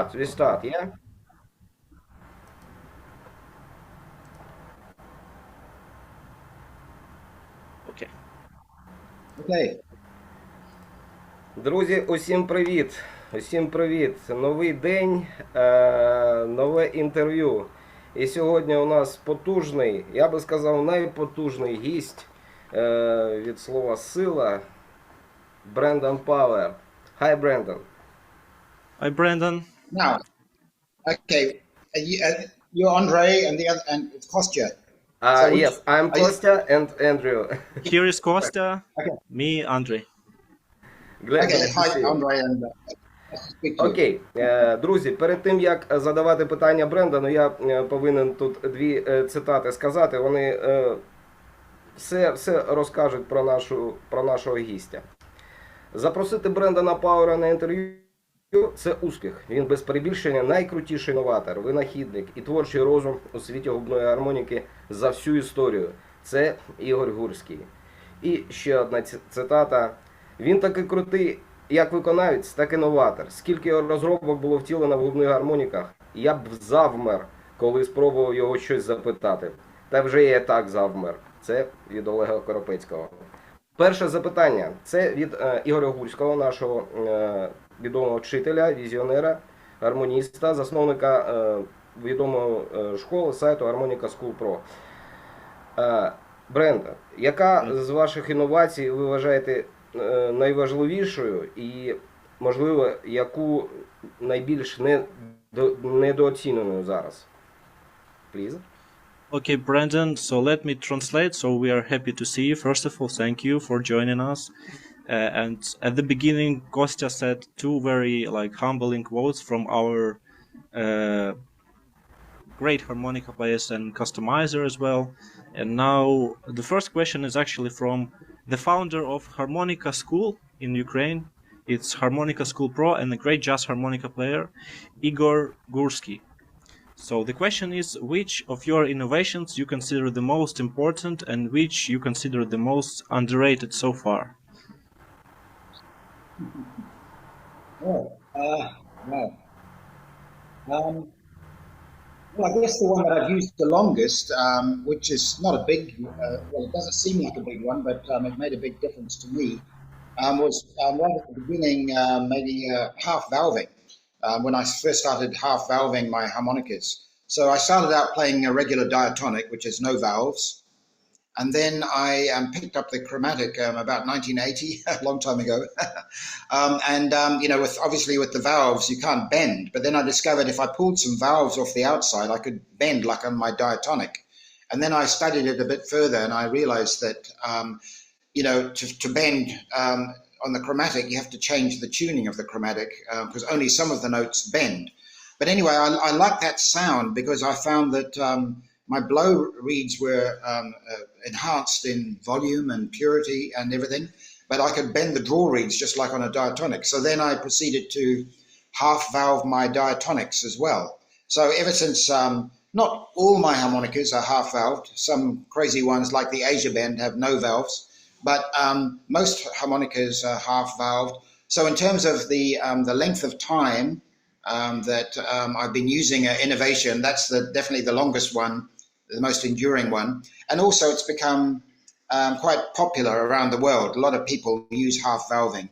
start. We start, yeah? Okay. Okay. Друзі, усім привіт! Усім привіт! Новий день, нове інтерв'ю. І сьогодні у нас потужний, я би сказав, найпотужний гість від слова сила, Брендон Пауер. Hi, Brandon. Hi, Brandon. Now, okay, you're Andre and the other, and it's Kostya. Yes, I'm Kostya and Andrew. Here is Kostya, Okay. me, Andre. Glad Okay, to hi, see you. Andre, and speak to you. Окей, друзі, перед тим як задавати питання Брендану, я повинен тут дві цитати сказати. Вони все розкажуть про нашого гістя. Запросити Брендона Пауера на інтерв'ю – це успіх. Він без перебільшення найкрутіший новатор, винахідник і творчий розум у світі губної гармоніки за всю історію. Це Ігор Гурський. І ще одна цитата. Він такий крутий, як виконавець, так і новатор. Скільки його розробок було втілено в губних гармоніках, я б завмер, коли спробував його щось запитати. Та вже я так завмер. Це від Олега Коропецького. Перше запитання. Це від Ігоря Гурського, нашого відомого вчителя, візіонера, гармоніста, засновника відомої школи, сайту Harmonica School Pro. Бренда, яка з ваших інновацій ви вважаєте найважливішою і, можливо, яку найбільш недооціненою зараз? Please. Okay, Brandon, so let me translate. So we are happy to see you. First of all, thank you for joining us. And at the beginning, Kostya said two very humbling quotes from our great harmonica players and customizer as well. And now the first question is actually from the founder of Harmonica School in Ukraine. It's Harmonica School Pro and a great jazz harmonica player, Ігор Горський. So the question is, which of your innovations you consider the most important and which you consider the most underrated so far? Oh, wow. Well, I guess the one that I've used the longest, which is not a big, well, it doesn't seem like a big one, but it made a big difference to me, was right at the beginning, maybe half valving. When I first started half valving my harmonicas. So I started out playing a regular diatonic, which is no valves. And then I picked up the chromatic about 1980, a long time ago. You know, obviously with the valves, you can't bend. But then I discovered if I pulled some valves off the outside, I could bend like on my diatonic. And then I studied it a bit further and I realized that, you know, to bend on the chromatic, you have to change the tuning of the chromatic because only some of the notes bend. But anyway, I like that sound because I found that my blow reeds were enhanced in volume and purity and everything, but I could bend the draw reeds just like on a diatonic. So then I proceeded to half valve my diatonics as well. So ever since, not all my harmonicas are half valved, some crazy ones like the Asia Bend have no valves, but most harmonicas are half valved. So in terms of the length of time that I've been using innovation, that's definitely the longest one, the most enduring one. And also it's become quite popular around the world. A lot of people use half valving.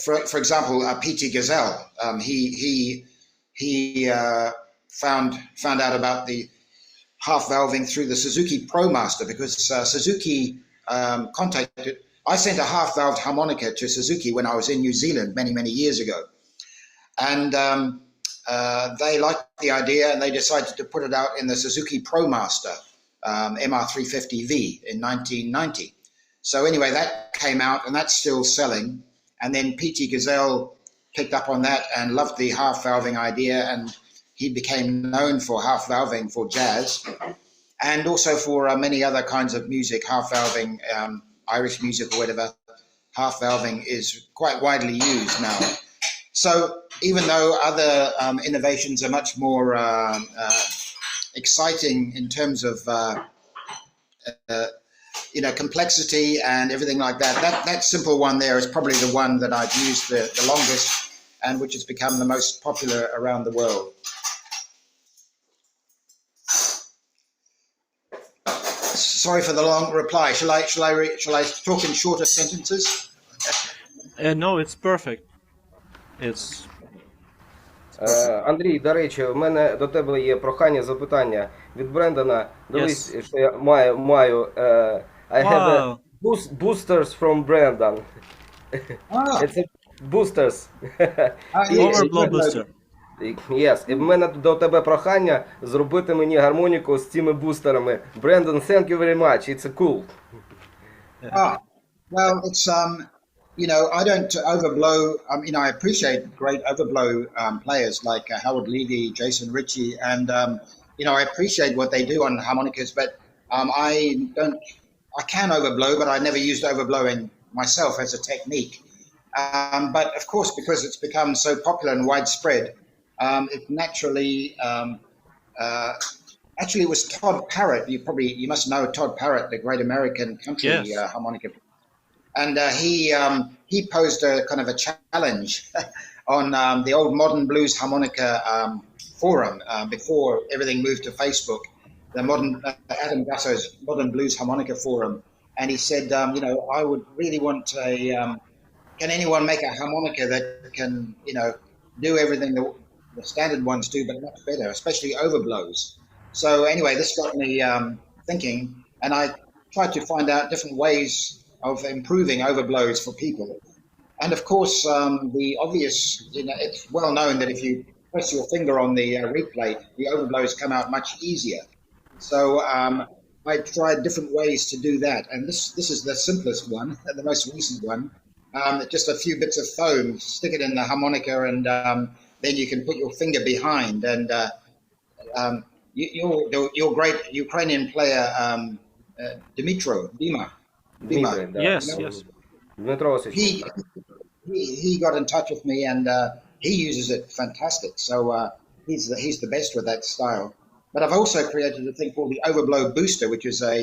For example, P.T. Gazelle, he found out about the half valving through the Suzuki Promaster because Suzuki contacted. I sent a half valved harmonica to Suzuki when I was in New Zealand many years ago, and they liked the idea and they decided to put it out in the Suzuki Promaster MR350V in 1990. So anyway, that came out and that's still selling. And then P.T. Gazelle picked up on that and loved the half valving idea, and he became known for half valving for jazz and also for many other kinds of music. Half valving, Irish music or whatever, half valving is quite widely used now. So even though other innovations are much more exciting in terms of you know, complexity and everything like that. That simple one there is probably the one that I've used the longest, and which has become the most popular around the world. Sorry for the long reply. Shall I talk in shorter sentences? No, it's perfect. It's Андрій, до речі, в мене до тебе є прохання, запитання від Брендана. Дивись, що я маю. I have a boosters from Brendan. It's a boosters. Overblow booster. Yes. І в мене до тебе прохання зробити мені гармоніку з цими бустерами. Brendan, thank you very much. It's cool. Well, it's you know, I don't overblow. You know, I appreciate great overblow players like Howard Levy, Jason Ritchie, and you know, I appreciate what they do on harmonicas. But I can overblow, but I never used overblowing myself as a technique. But of course, because it's become so popular and widespread, it naturally. Actually, it was Todd Parrott. You must know Todd Parrott, the great American country harmonica. And he posed a kind of a challenge on the old Modern Blues Harmonica forum before everything moved to Facebook, the Adam Gasso's Modern Blues Harmonica forum. And he said, you know, I would really want can anyone make a harmonica that can, you know, do everything the standard ones do, but much better, especially overblows. So anyway, this got me thinking, and I tried to find out different ways of improving overblows for people. And of course, the obvious, you know, it's well known that if you press your finger on the replay, the overblows come out much easier. So I tried different ways to do that. And this is the simplest one, the most recent one. Just a few bits of foam, stick it in the harmonica, and then you can put your finger behind. And your great Ukrainian player, Dima. yes. Дмитро Васильович. He got in touch with me, and he uses it fantastic. So he's the best with that style. But I've also created a thing called the Overblow Booster, which is a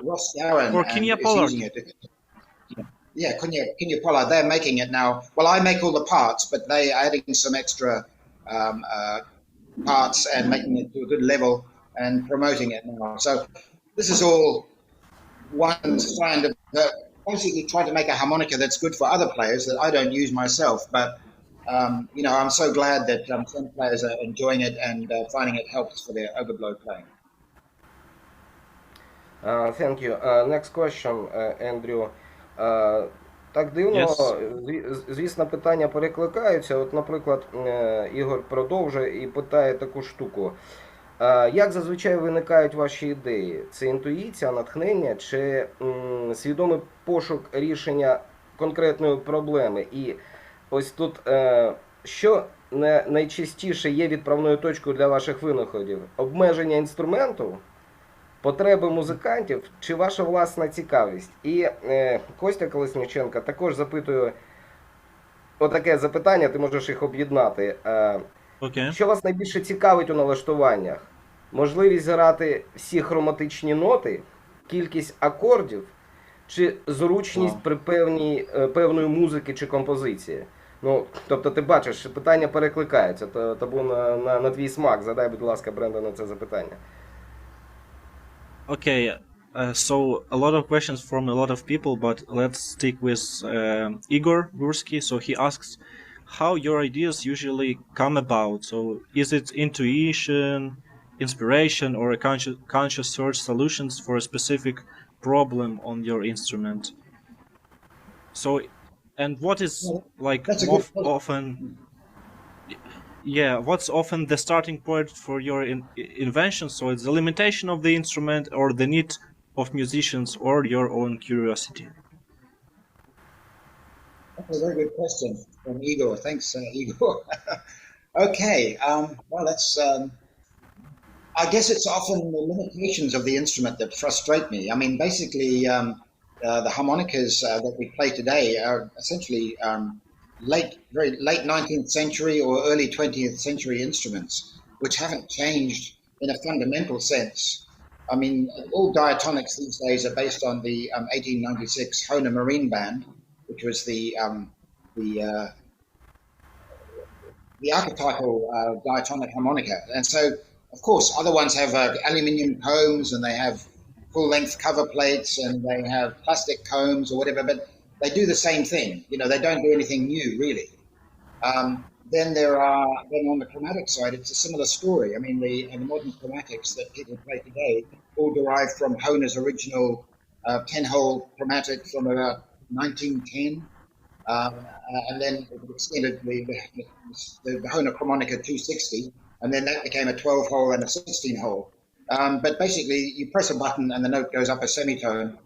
Ross Darren is using it. Yeah, Kenya Pollard. They're making it now. Well, I make all the parts, but they are adding some extra parts and making it to a good level and promoting it now. So this is all one kind of basically trying to make a harmonica that's good for other players that I don't use myself. But you know, I'm so glad that some players are enjoying it and finding it helps for their overblow playing. Thank you. Next question, Andrew. Так дивно, звісно, питання перекликаються. От, наприклад, Ігор продовжує і питає таку штуку. Як зазвичай виникають ваші ідеї? Це інтуїція, натхнення чи свідомий пошук рішення конкретної проблеми? І ось тут, що найчастіше є відправною точкою для ваших винаходів? Обмеження інструменту, потреби музикантів чи ваша власна цікавість? І Костя Колесніченко також запитує отаке запитання, ти можеш їх об'єднати. Що вас найбільше цікавить у налаштуваннях? Можливість грати всі хроматичні ноти, кількість акордів чи зручність при певної музики чи композиції? Ну, тобто ти бачиш, питання перекликаються, то був на твій смак. Задай, будь ласка, Брендану це запитання. Okay, so a lot of questions from a lot of people, but let's stick with Ігор Горський. So he asks, how your ideas usually come about? So is it intuition, inspiration, or a conscious search solutions for a specific problem on your instrument? So, and what is like often... Yeah, what's often the starting point for your invention? So it's the limitation of the instrument or the need of musicians or your own curiosity? That's a very good question from Igor. Thanks, Igor. Okay, well, that's... I guess it's often the limitations of the instrument that frustrate me. I mean, basically, the harmonicas that we play today are essentially... very late 19th century or early 20th century instruments, which haven't changed in a fundamental sense. I mean, all diatonics these days are based on the 1896 Hohner Marine Band, which was the the archetypal diatonic harmonica. And so, of course, other ones have aluminium combs and they have full-length cover plates and they have plastic combs or whatever, but they do the same thing. You know, they don't do anything new, really. Then on the chromatic side, it's a similar story. I mean, the modern chromatics that people play today all derive from Hohner's original 10-hole chromatic from about 1910. And then it extended the Hohner Chromatica 260, and then that became a 12-hole and a 16-hole. But basically, you press a button and the note goes up a semitone.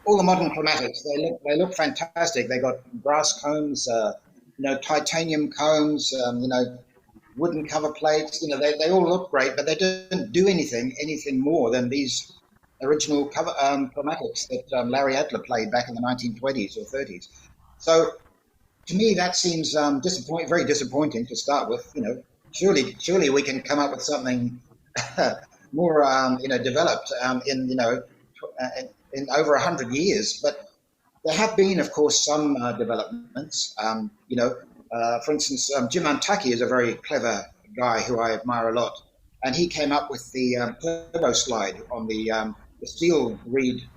All the modern chromatics, they look fantastic. They got brass combs, titanium combs, wooden cover plates. They all look great, but they don't do anything more than these original cover chromatics that Larry Adler played back in the 1920s or 30s. So to me, that seems very disappointing to start with. Surely we can come up with something more, developed in over 100 years. But there have been, of course, some developments. For instance, Jim Antaki is a very clever guy who I admire a lot, and he came up with the turbo slide on the steel reed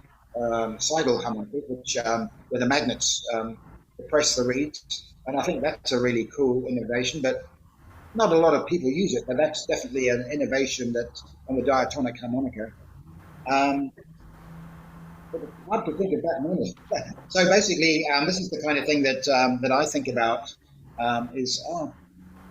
sidle harmonica, which where the magnets press the reeds, and I think that's a really cool innovation. But not a lot of people use it, but that's definitely an innovation that on the diatonic harmonica. But it's hard to think of that many. So basically, this is the kind of thing that I think about. The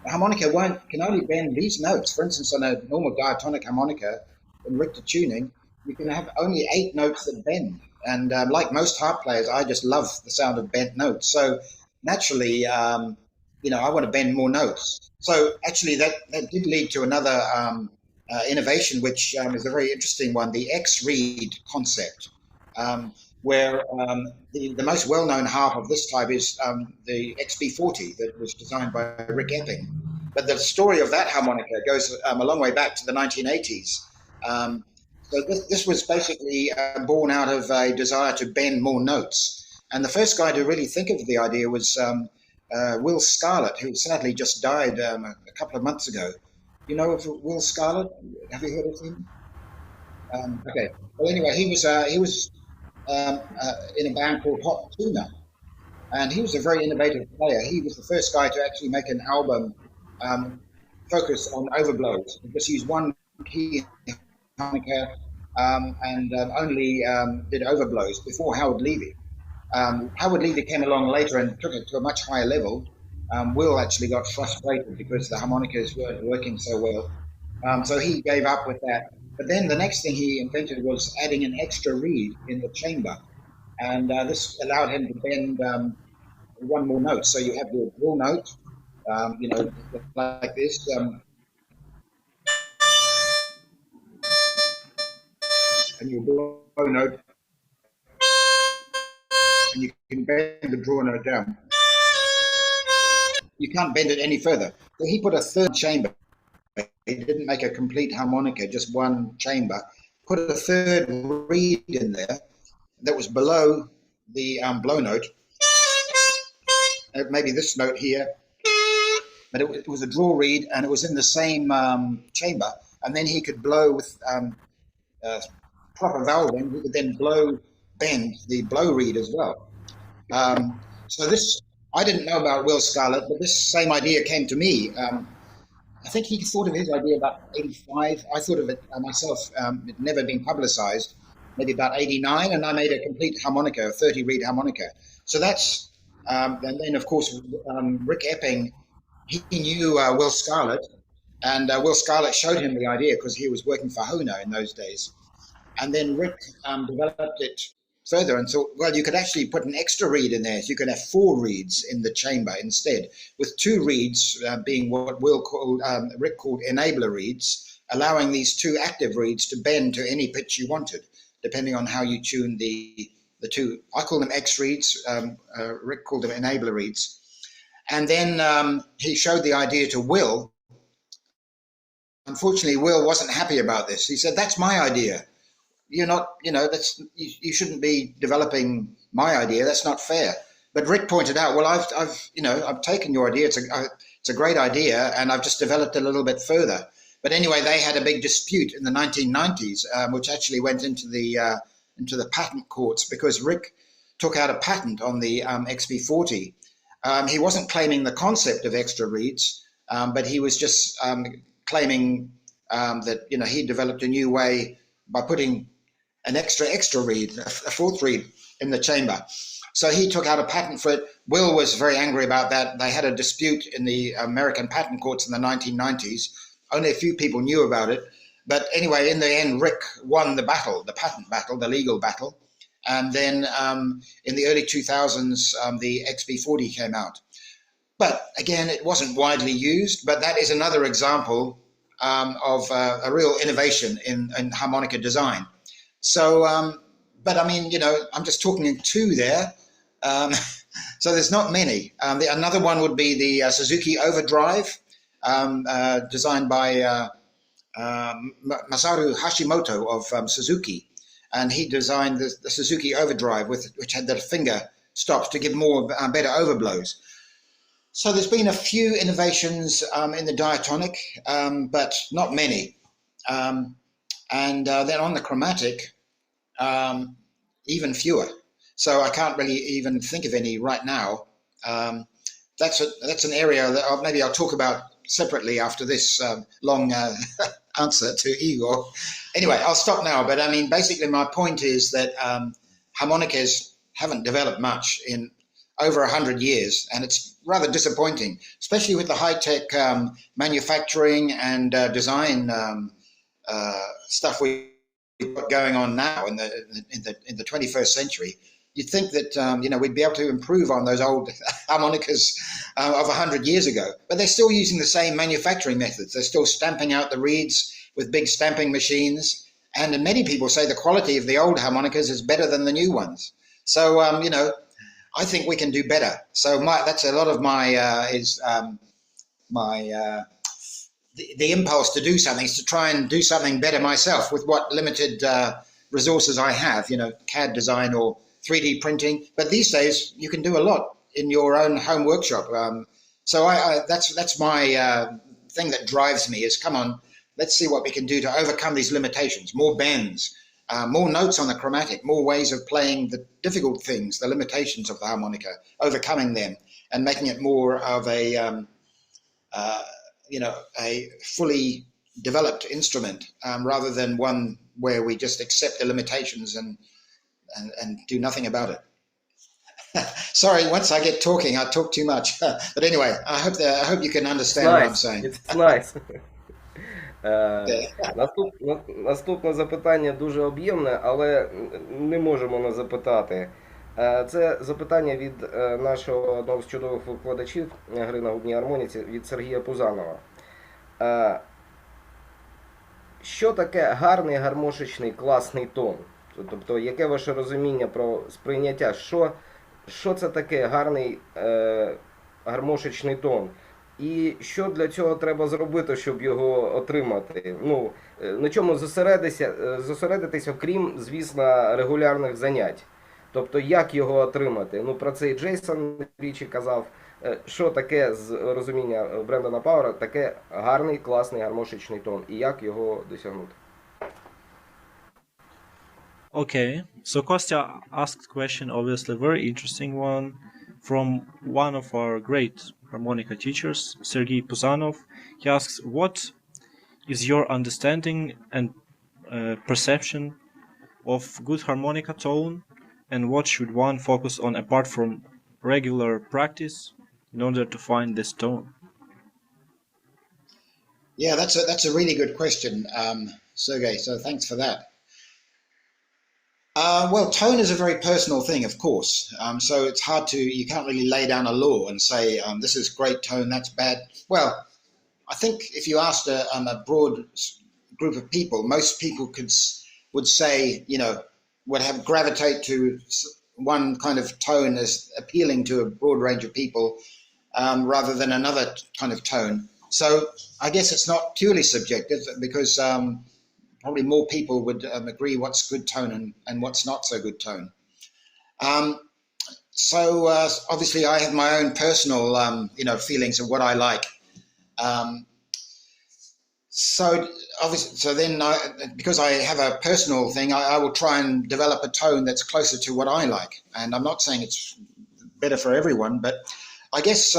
harmonica can only bend these notes. For instance, on a normal diatonic harmonica in Richter tuning, you can have only 8 notes that bend. And like most harp players, I just love the sound of bent notes. So naturally, I want to bend more notes. So actually, that did lead to another innovation, which is a very interesting one, the X-reed concept, where the most well-known harp of this type is the XB-40 that was designed by Rick Eping. But the story of that harmonica goes a long way back to the 1980s. So this was basically born out of a desire to bend more notes. And the first guy to really think of the idea was Will Scarlett, who sadly just died a couple of months ago. You know of Will Scarlett? Have you heard of him? Okay. Well, anyway, he was in a band called Hot Tuna, and he was a very innovative player. He was the first guy to actually make an album focused on overblows. He just used one key harmonica and only did overblows before Howard Levy. Howard Levy came along later and took it to a much higher level. Will actually got frustrated because the harmonicas weren't working so well. So he gave up with that. But then the next thing he invented was adding an extra reed in the chamber. And this allowed him to bend one more note. So you have your draw note, like this. And your blow note. And you can bend the draw note down. You can't bend it any further. So he put a third chamber. He didn't make a complete harmonica, just one chamber. Put a third reed in there that was below the blow note. Maybe this note here. But it was a draw reed, and it was in the same chamber. And then he could blow with proper valving. He could then bend the blow reed as well. So this, I didn't know about Will Scarlett, but this same idea came to me. I think he thought of his idea about 85. I thought of it myself. It never been publicized, maybe about 89, and I made a complete harmonica, a 30-reed harmonica. So that's, and then of course, Rick Eping, he knew Will Scarlett, and Will Scarlett showed him the idea because he was working for Hohner in those days. And then Rick developed it further and thought, well, you could actually put an extra reed in there. So you could have 4 reeds in the chamber instead, with 2 reeds being what Rick called enabler reeds, allowing these 2 active reeds to bend to any pitch you wanted, depending on how you tune the 2. I call them X reeds. Rick called them enabler reeds. And then he showed the idea to Will. Unfortunately, Will wasn't happy about this. He said, "That's my idea. You're not, you shouldn't be developing my idea. That's not fair." But Rick pointed out, well, I've taken your idea. It's a great idea, and I've just developed it a little bit further. But anyway, they had a big dispute in the 1990s, which actually went into the patent courts because Rick took out a patent on the XB-40. He wasn't claiming the concept of extra reeds, but he was just claiming that he developed a new way by putting an extra reed, a fourth reed in the chamber. So he took out a patent for it. Will was very angry about that. They had a dispute in the American patent courts in the 1990s. Only a few people knew about it. But anyway, in the end, Rick won the battle, the patent battle, the legal battle. And then in the early 2000s, the XB-40 came out. But again, it wasn't widely used, but that is another example of a real innovation in harmonica design. So, but I mean, I'm just talking in two there. So there's not many. Another one would be the Suzuki Overdrive, designed by Masaru Hashimoto of Suzuki. And he designed the Suzuki Overdrive, which had the finger stops to give better overblows. So there's been a few innovations in the diatonic, but not many. And then on the chromatic, even fewer. So I can't really even think of any right now. That's an area that maybe I'll talk about separately after this long answer to Igor. Anyway, I'll stop now. But I mean, basically my point is that harmonicas haven't developed much in over 100 years, and it's rather disappointing, especially with the high-tech manufacturing and design stuff we've got going on now in the 21st century. You'd think that we'd be able to improve on those old harmonicas of 100 years ago, but they're still using the same manufacturing methods. They're still stamping out the reeds with big stamping machines, and many people say the quality of the old harmonicas is better than the new ones. So I think we can do better. So that's a lot of my the impulse to do something is to try and do something better myself with what limited resources I have. CAD design or 3D printing. But these days you can do a lot in your own home workshop. So that's my thing that drives me is, come on, let's see what we can do to overcome these limitations. More bends, more notes on the chromatic, more ways of playing the difficult things, the limitations of the harmonica, overcoming them and making it more of a fully developed instrument rather than one where we just accept the limitations and do nothing about it. Sorry, once I get talking, I talk too much. But anyway, I hope you can understand what I'm saying. It's nice. Наступне запитання дуже об'ємне, але не можемо не запитати. Це запитання від нашого одного з чудових викладачів гри на губній гармоніці, від Сергія Пузанова. Що таке гарний гармошечний класний тон? Тобто, яке ваше розуміння про сприйняття? Що це таке гарний гармошечний тон? І що для цього треба зробити, щоб його отримати? На чому зосередитися, окрім, звісно, регулярних занять? Тобто, як його отримати? Про це і Джейсон двічі казав. Що таке, з розуміння Брендана Пауера, таке гарний, класний гармошечний тон? І як його досягнути? Okay, so Kostya asked a question, obviously very interesting one, from one of our great harmonica teachers, Sergei Puzanov. He asks, what is your understanding and perception of good harmonica tone, and what should one focus on apart from regular practice in order to find this tone? Yeah, that's a really good question, Sergei, so thanks for that. Well, tone is a very personal thing, of course. So it's hard you can't really lay down a law and say, this is great tone, that's bad. Well, I think if you asked a broad group of people, most people would say, would have gravitate to one kind of tone as appealing to a broad range of people rather than another kind of tone. So I guess it's not purely subjective because probably more people would agree what's good tone and what's not so good tone. So obviously I have my own personal, feelings of what I like. So obviously, because I have a personal thing, I will try and develop a tone that's closer to what I like. And I'm not saying it's better for everyone, but I guess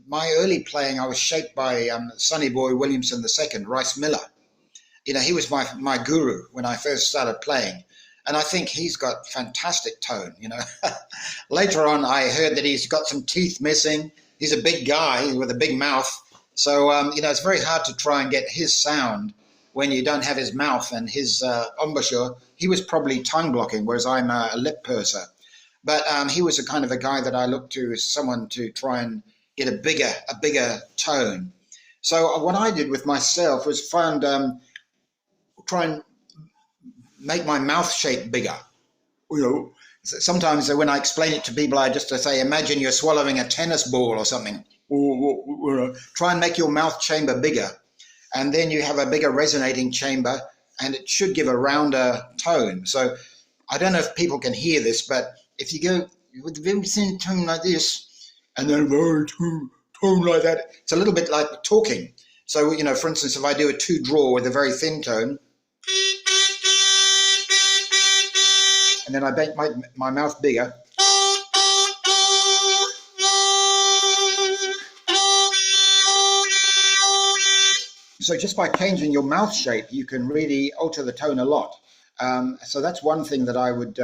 my early playing, I was shaped by Sonny Boy Williamson II, Rice Miller. He was my guru when I first started playing. And I think he's got fantastic tone, Later on, I heard that he's got some teeth missing. He's a big guy with a big mouth. So, it's very hard to try and get his sound when you don't have his mouth and his embouchure. He was probably tongue blocking, whereas I'm a lip purser. But he was a kind of a guy that I looked to as someone to try and get a bigger tone. So what I did with myself was try and make my mouth shape bigger. Sometimes when I explain it to people, I just say, imagine you're swallowing a tennis ball or something. Try and make your mouth chamber bigger. And then you have a bigger resonating chamber, and it should give a rounder tone. So I don't know if people can hear this, but if you go with a very thin tone like this, and then a very tone like that, it's a little bit like talking. So, for instance, if I do a 2-draw with a very thin tone, and then I make my mouth bigger. So just by changing your mouth shape, you can really alter the tone a lot. So that's one thing that I would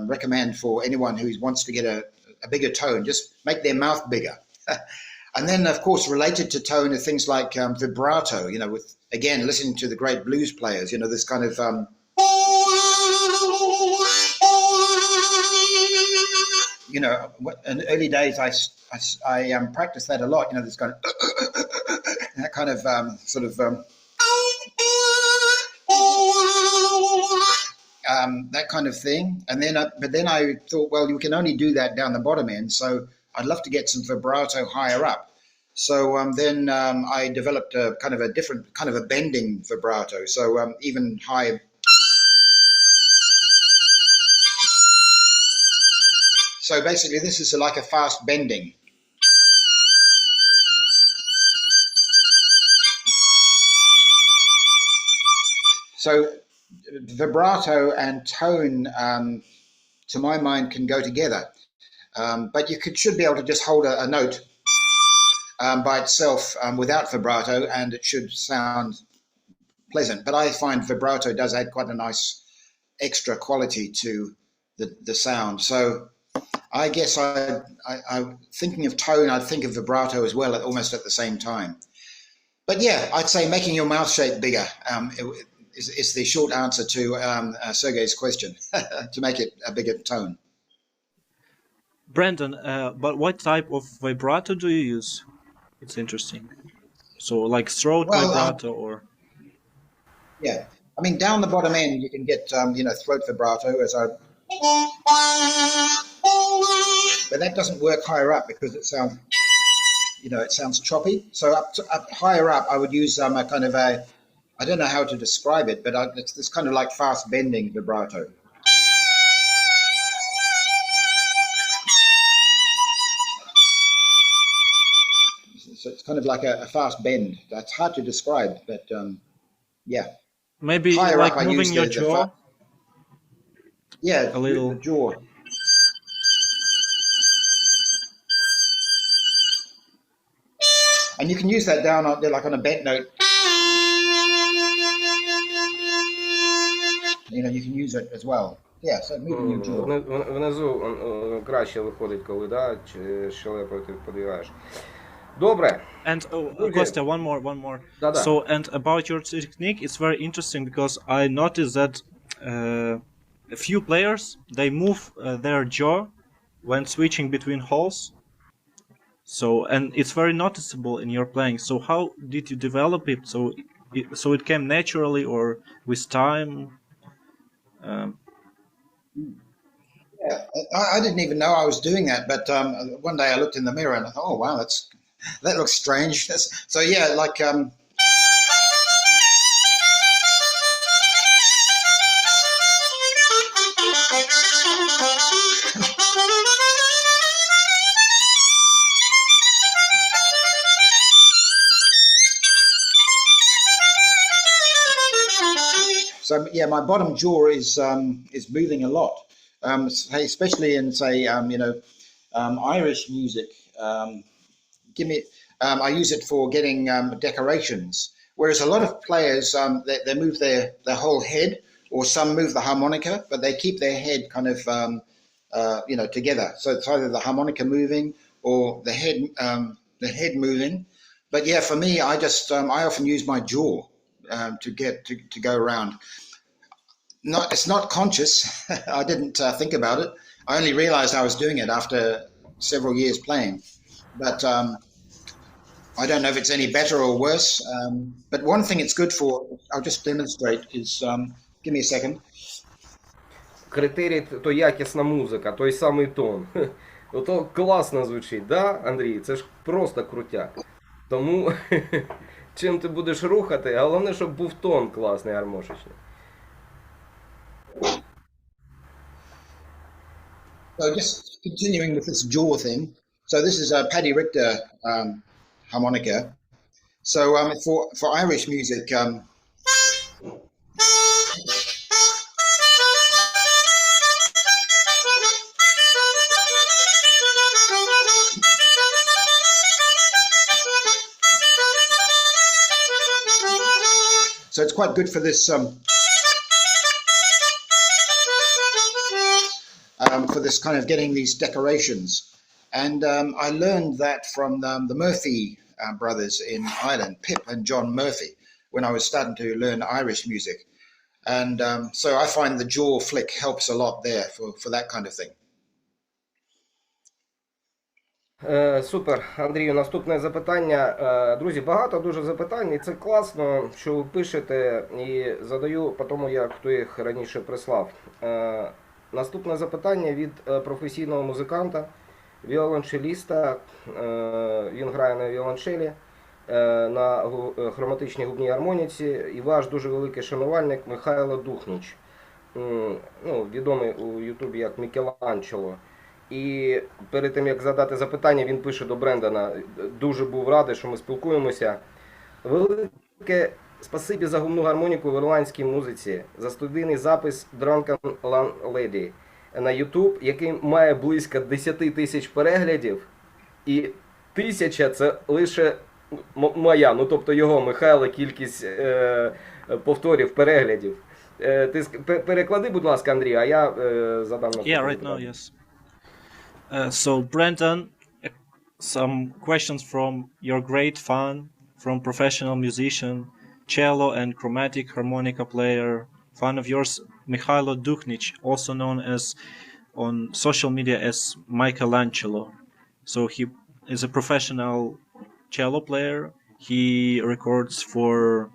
recommend for anyone who wants to get a bigger tone. Just make their mouth bigger. And then, of course, related to tone are things like vibrato, with, again, listening to the great blues players, this kind of... in early days, I practiced that a lot. This kind of that kind of that kind of thing. And then, but then I thought, well, you can only do that down the bottom end. So I'd love to get some vibrato higher up. So then I developed a kind of a different kind of a bending vibrato. So even high. So basically, this is like a fast bending. So vibrato and tone, to my mind, can go together. But you should be able to just hold a note by itself without vibrato, and it should sound pleasant. But I find vibrato does add quite a nice extra quality to the sound. So I guess I thinking of tone, I'd think of vibrato as well, almost at the same time. But yeah, I'd say making your mouth shape bigger is the short answer to Sergey's question, to make it a bigger tone. Brandon, but what type of vibrato do you use? It's interesting. So like throat vibrato or... Yeah, I mean, down the bottom end, you can get, throat vibrato as I... But that doesn't work higher up because it sounds, it sounds choppy. So up higher up, I would use a kind of I don't know how to describe it, but it's this kind of like fast bending vibrato. So it's kind of like a fast bend. That's hard to describe, but yeah. Maybe higher like up, moving your jaw? Yeah, a little. The jaw. And you can use that down like on a bent note. You can use it as well. Yeah, so moving your jaw. Внизу краще виходить, коли щелепою ти подвигаєш. Добре. And Kostya, one more. Да-да. So, and about your technique, it's very interesting because I noticed that a few players, they move their jaw when switching between holes. So, and it's very noticeable in your playing. So how did you develop it? So it came naturally or with time? Yeah, I didn't even know I was doing that, but one day I looked in the mirror and I thought, oh wow, that looks strange. So yeah, like So yeah, my bottom jaw is moving a lot, especially in say Irish music. I use it for getting decorations. Whereas a lot of players they move their whole head, or some move the harmonica, but they keep their head kind of together. So it's either the harmonica moving or the head moving. But yeah, for me, I often use my jaw to go around. It's not conscious. I didn't think about it. I only realized I was doing it after several years playing. But I don't know if it's any better or worse. But one thing it's good for, I'll just demonstrate, is give me a second. Критерій – то якісна музика, той самий тон. Ото класно звучить, да, Андрій? Це ж просто крутяк. Тому чим ти будеш рухати, головне, щоб був тон класний, гармошечний. So just continuing with this jaw thing. So this is a Paddy Richter harmonica. So for Irish music, so it's quite good for this kind of getting these decorations. And I learned that from the Murphy brothers in Ireland, Pip and John Murphy, when I was starting to learn Irish music. And so I find the jaw flick helps a lot there for that kind of thing. Супер, Андрію, наступне запитання. Друзі, багато дуже запитань, і це класно, що ви пишете, і задаю по тому, як хто їх раніше прислав. Наступне запитання від професійного музиканта, віолончеліста. Він грає на віолончелі, на хроматичній губній гармоніці, і ваш дуже великий шанувальник Михайло Духніч, відомий у Ютубі як Мікеланджело. І перед тим, як задати запитання, він пише до Брендана: дуже був радий, що ми спілкуємося. Велике спасибі за губну гармоніку в ірландській музиці, за студійний запис Drunken Landlady на YouTube, який має близько 10 тисяч переглядів, і 1000 – це лише моя, тобто його, Михайла, кількість повторів, переглядів. Ти переклади, будь ласка, Андрій, а я задам на Yeah, right now, yes. So, Brendan, some questions from your great fan, from professional musician, cello and chromatic harmonica player, fan of yours, Mikhailo Dukhnich, also known as on social media as Michelangelo. So he is a professional cello player. He records for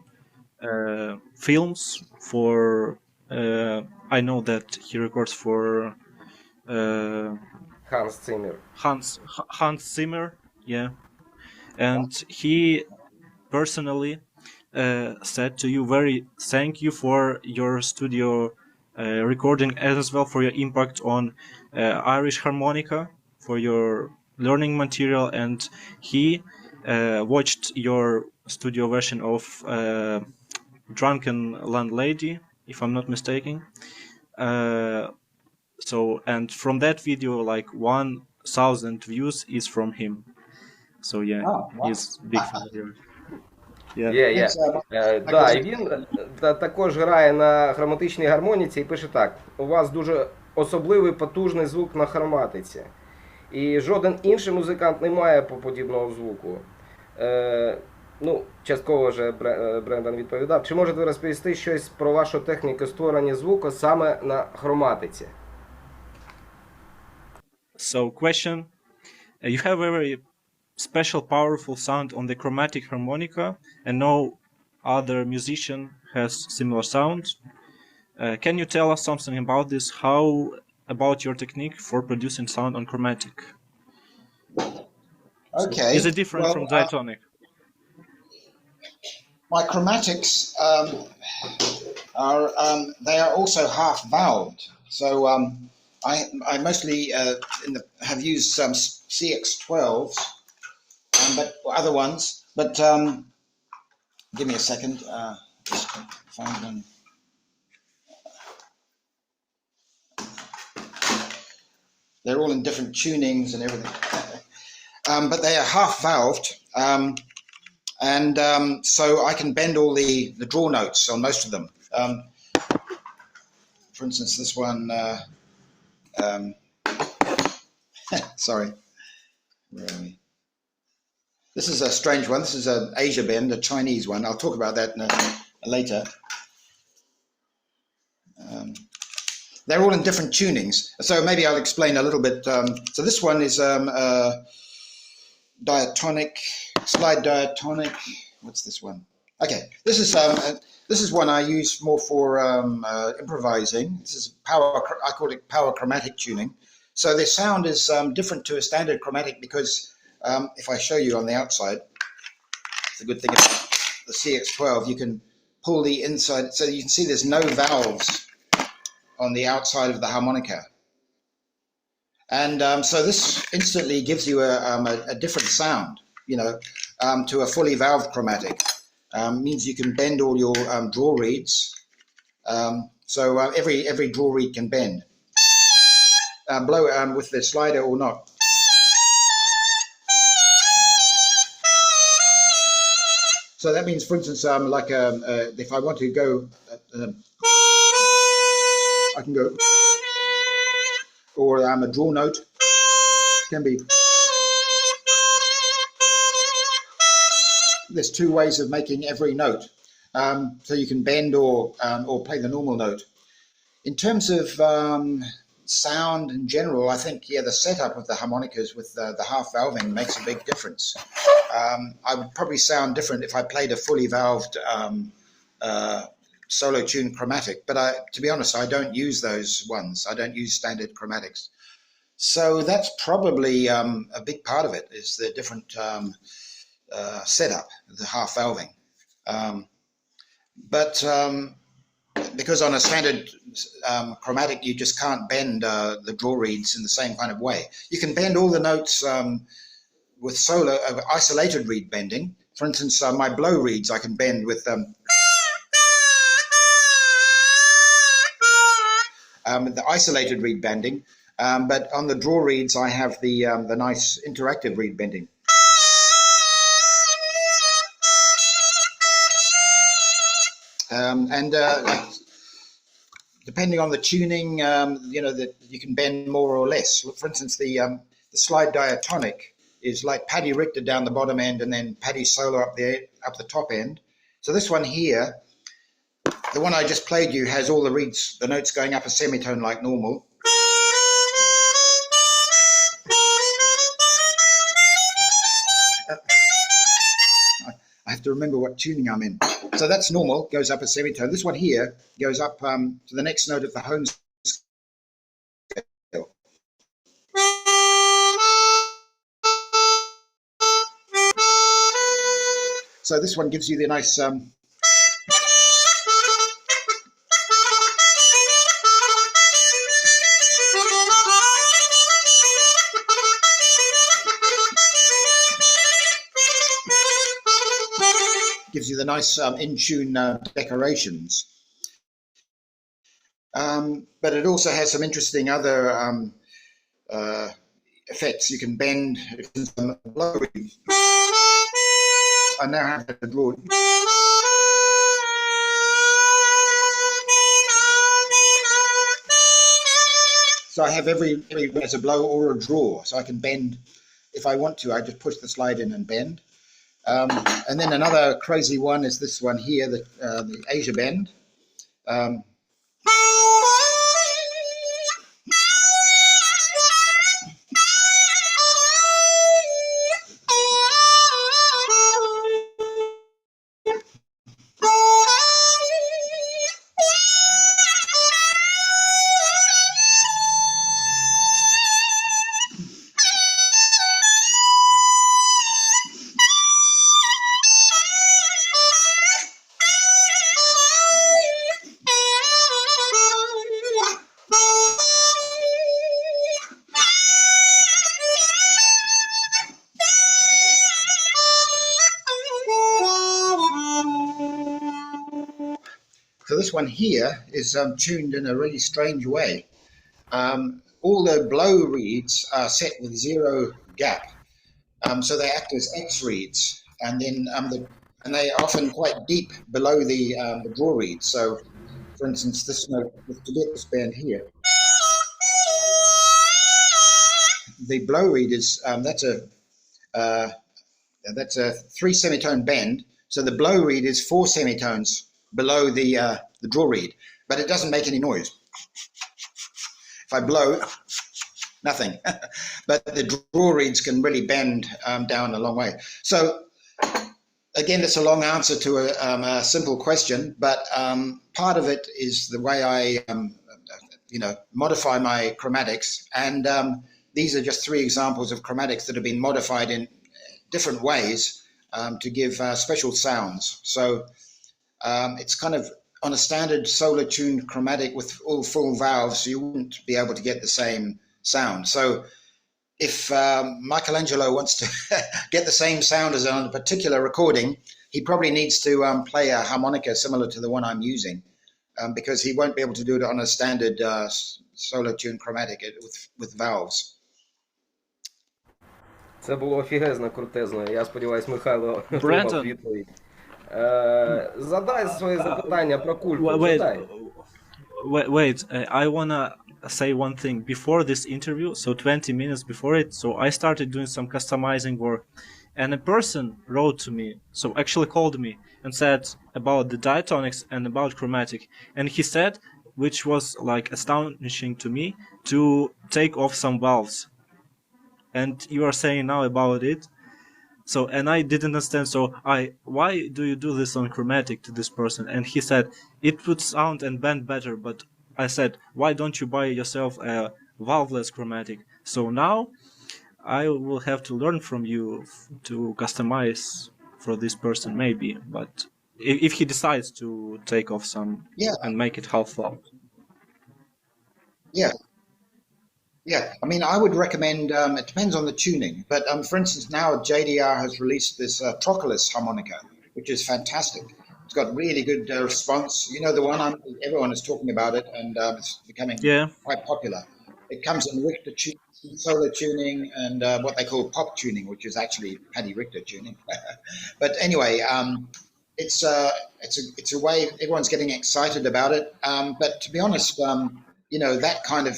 films, for I know that he records for Hans Zimmer, yeah. And he personally said to you, thank you for your studio recording, as well for your impact on Irish harmonica, for your learning material, and he watched your studio version of Drunken Landlady, if I'm not mistaken. And from that video, like 1,000 views is from him. So yeah, he's big fan of yours. Да, і він також грає на хроматичній гармоніці і пише так: у вас дуже особливий потужний звук на хроматиці. І жоден інший музикант не має подібного звуку. Частково вже Брендан відповідав. Чи можете ви розповісти щось про вашу техніку створення звуку саме на хроматиці? So, question. You have a very special, powerful sound on the chromatic harmonica, and no other musician has similar sound. Can you tell us something about this? How about your technique for producing sound on chromatic? Okay. Is it different from diatonic? My chromatics are also half voweled. So I mostly have used some CX12s, but other ones. But give me a second. Just find one. They're all in different tunings and everything. But they are half-valved, so I can bend all the draw notes on most of them. For instance, this one, sorry, where are we? This is a strange one. This is an Asia bend, a Chinese one. I'll talk about that later. They're all in different tunings, so maybe I'll explain a little bit. So this one is diatonic, slide diatonic. What's this one? Okay, this is one I use more for improvising. This is power. I call it power chromatic tuning. So the sound is different to a standard chromatic because if I show you on the outside, the good thing about the CX12, you can pull the inside, so you can see there's no valves on the outside of the harmonica. And so this instantly gives you a different sound, you know, to a fully valved chromatic. Means you can bend all your draw reeds. So every draw reed can bend. Blow with the slider or not. So that means, for instance, like if I want to go, I can go, or a draw note can be. There's two ways of making every note, so you can bend or play the normal note. In terms of sound in general, I think the setup of the harmonicas with the half valving makes a big difference. I would probably sound different if I played a fully valved solo tune chromatic, but to be honest, I don't use those ones. I don't use standard chromatics. So that's probably a big part of it, is the different setup, the half valving. But because on a standard chromatic, you just can't bend the draw reeds in the same kind of way. You can bend all the notes with solo isolated reed bending. For instance, my blow reeds I can bend with the isolated reed bending, but on the draw reeds I have the nice interactive reed bending. Like, depending on the tuning, that you can bend more or less. For instance, the slide diatonic is like Paddy Richter down the bottom end and then Paddy solo up the top end. So this one here, the one I just played you, has all the reeds, the notes going up a semitone like normal. I have to remember what tuning I'm in. So that's normal, goes up a semitone. This one here goes up to the next note of the home scale. So this one gives you the nice in-tune decorations. But it also has some interesting other effects. You can bend blow reed. I now have the draw. So I have every as a blow or a draw, so I can bend if I want to. I just push the slide in and bend. And then another crazy one is this one here, the Asia bend. So this one here is tuned in a really strange way. all the blow reeds are set with 0 gap. So they act as X reeds, and then and they are often quite deep below the draw reeds. So, for instance, this note, to get this band here, the blow reed is that's a 3 semitone bend. So the blow reed is 4 semitones below the draw reed, but it doesn't make any noise. If I blow, nothing. But the draw reeds can really bend down a long way. So again, it's a long answer to a simple question, but part of it is the way I modify my chromatics, and these are just 3 examples of chromatics that have been modified in different ways to give special sounds. So it's kind of on a standard solar tuned chromatic with all full valves, you wouldn't be able to get the same sound. So if Michelangelo wants to get the same sound as on a particular recording, he probably needs to play a harmonica similar to the one I'm using, because he won't be able to do it on a standard solar tuned chromatic with valves. Це було офігезно крутезно. Я сподіваюся, Михайло отримав відповідь. Задай своє запитання про кульку. Wait, I wanna say one thing. Before this interview, so 20 minutes before it, so I started doing some customizing work, and a person wrote to me, so actually called me and said about the diatonics and about chromatic, and he said, which was like astonishing to me, to take off some valves. And you are saying now about it. So, and I didn't understand. So why do you do this on chromatic to this person? And he said, it would sound and bend better. But I said, why don't you buy yourself a valveless chromatic? So now I will have to learn from you to customize for this person maybe. But if he decides to take off some and make it half valve. Yeah, I mean, I would recommend, it depends on the tuning, but for instance, now JDR has released this trockless harmonica, which is fantastic. It's got really good response. You know, the one everyone is talking about it, and it's becoming quite popular. It comes in Richter tuning, solar tuning, and what they call pop tuning, which is actually Paddy Richter tuning. But anyway, it's a way everyone's getting excited about it. But to be honest, that kind of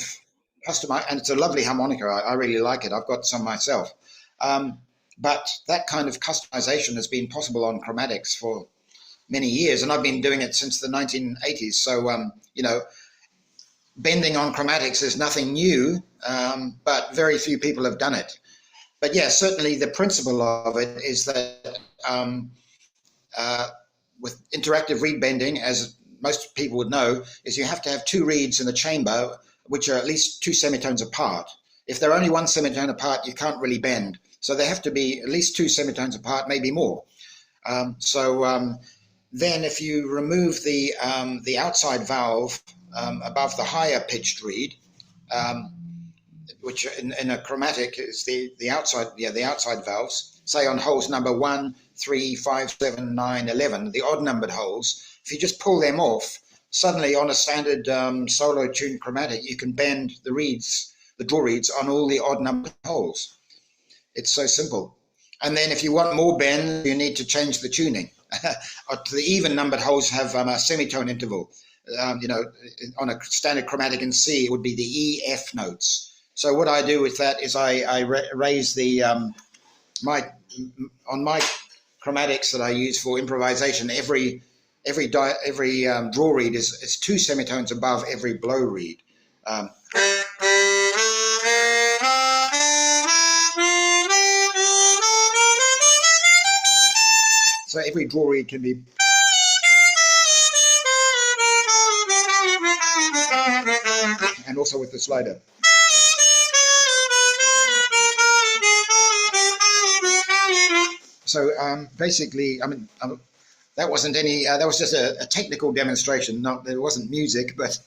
customize, and it's a lovely harmonica. I really like it. I've got some myself. But that kind of customization has been possible on chromatics for many years, and I've been doing it since the 1980s. So, bending on chromatics is nothing new, but very few people have done it. But yeah, certainly the principle of it is that with interactive reed bending, as most people would know, is you have to have 2 reeds in the chamber which are at least 2 semitones apart. If they're only 1 semitone apart, you can't really bend. So they have to be at least 2 semitones apart, maybe more. Then if you remove the outside valve above the higher pitched reed, which in a chromatic is the outside valves, say on holes number 1, 3, 5, 7, 9, 11, the odd numbered holes, if you just pull them off, suddenly on a standard solo tuned chromatic, you can bend the reeds, the draw reeds, on all the odd numbered holes. It's so simple. And then if you want more bend, you need to change the tuning. The even numbered holes have a semitone interval. On a standard chromatic in C, it would be the E, F notes. So what I do with that is I raise the, on my chromatics that I use for improvisation, every draw reed is 2 semitones above every blow reed. So every draw reed can be. And also with the slider. So basically, I mean, that wasn't any. That was just a technical demonstration. There wasn't music, but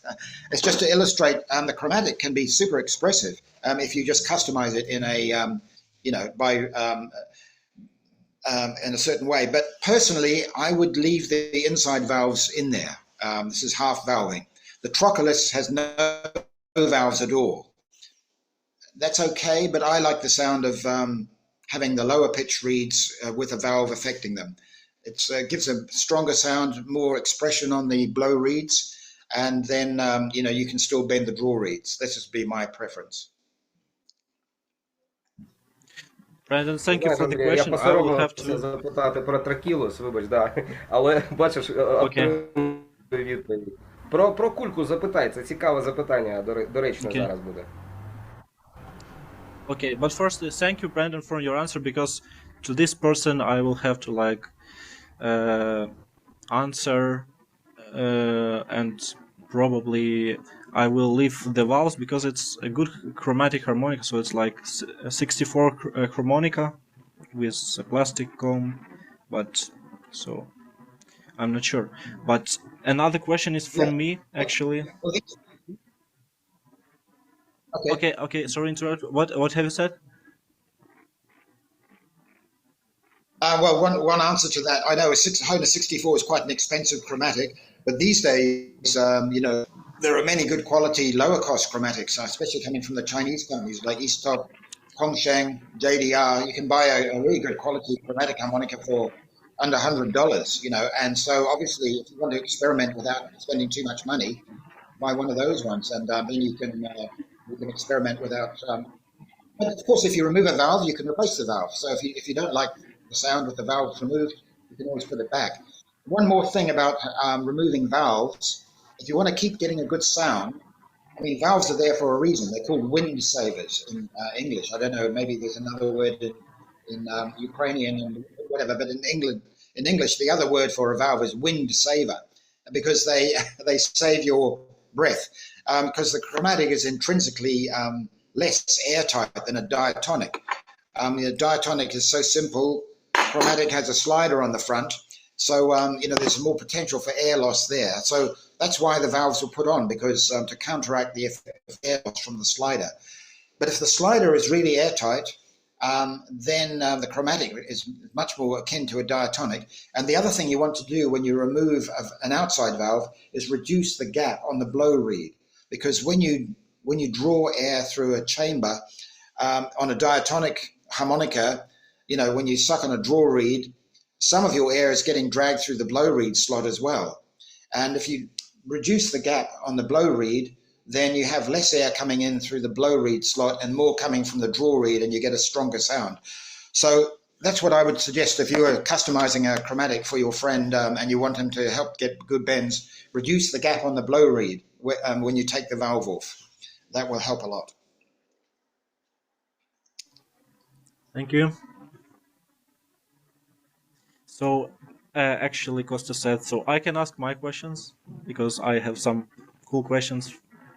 it's just to illustrate. The chromatic can be super expressive if you just customize it in a, in a certain way. But personally, I would leave the inside valves in there. This is half valving. The trockless has no valves at all. that's okay, but I like the sound of having the lower pitch reeds with a valve affecting them. It gives a stronger sound, more expression on the blow reeds, and then you can still bend the draw reeds. This would be my preference. Brandon, thank you for the Я question. I will have посоромився to... запитати про тракілус, вибач, да. Але бачиш, отримую відповідь. Про кульку запитай, це цікаве запитання, доречно зараз буде. Okay, but first, thank you, Brandon, for your answer, because to this person I will have to answer, and probably I will leave the valves because it's a good chromatic harmonica, so it's like 64 harmonica with a plastic comb, but so I'm not sure. But another question is from me, actually. Okay, sorry to interrupt. What have you said? Well, one answer to that, I know a Hohner 64 is quite an expensive chromatic, but these days, there are many good quality, lower cost chromatics, especially coming from the Chinese companies like Easttop, Hongsheng, JDR. You can buy a really good quality chromatic harmonica for under $100, and so obviously if you want to experiment without spending too much money, buy one of those ones, and then you can experiment without. But of course, if you remove a valve, you can replace the valve. So if you don't like the sound with the valve removed, you can always put it back. One more thing about removing valves: if you want to keep getting a good sound, I mean, valves are there for a reason. They're called wind savers in English. I don't know, maybe there's another word in Ukrainian and whatever, but in English, the other word for a valve is wind saver, because they save your breath. Because the chromatic is intrinsically less airtight than a diatonic. The diatonic is so simple. Chromatic has a slider on the front, so there's more potential for air loss there. So that's why the valves were put on, because to counteract the effect of air loss from the slider. But if the slider is really airtight, then the chromatic is much more akin to a diatonic. And the other thing you want to do when you remove an outside valve is reduce the gap on the blow reed, because when you draw air through a chamber on a diatonic harmonica, when you suck on a draw reed, some of your air is getting dragged through the blow reed slot as well. And if you reduce the gap on the blow reed, then you have less air coming in through the blow reed slot and more coming from the draw reed, and you get a stronger sound. So that's what I would suggest if you were customizing a chromatic for your friend and you want him to help get good bends, reduce the gap on the blow reed when you take the valve off. That will help a lot. Thank you. So actually, Costa said, so I can ask my questions because I have some cool questions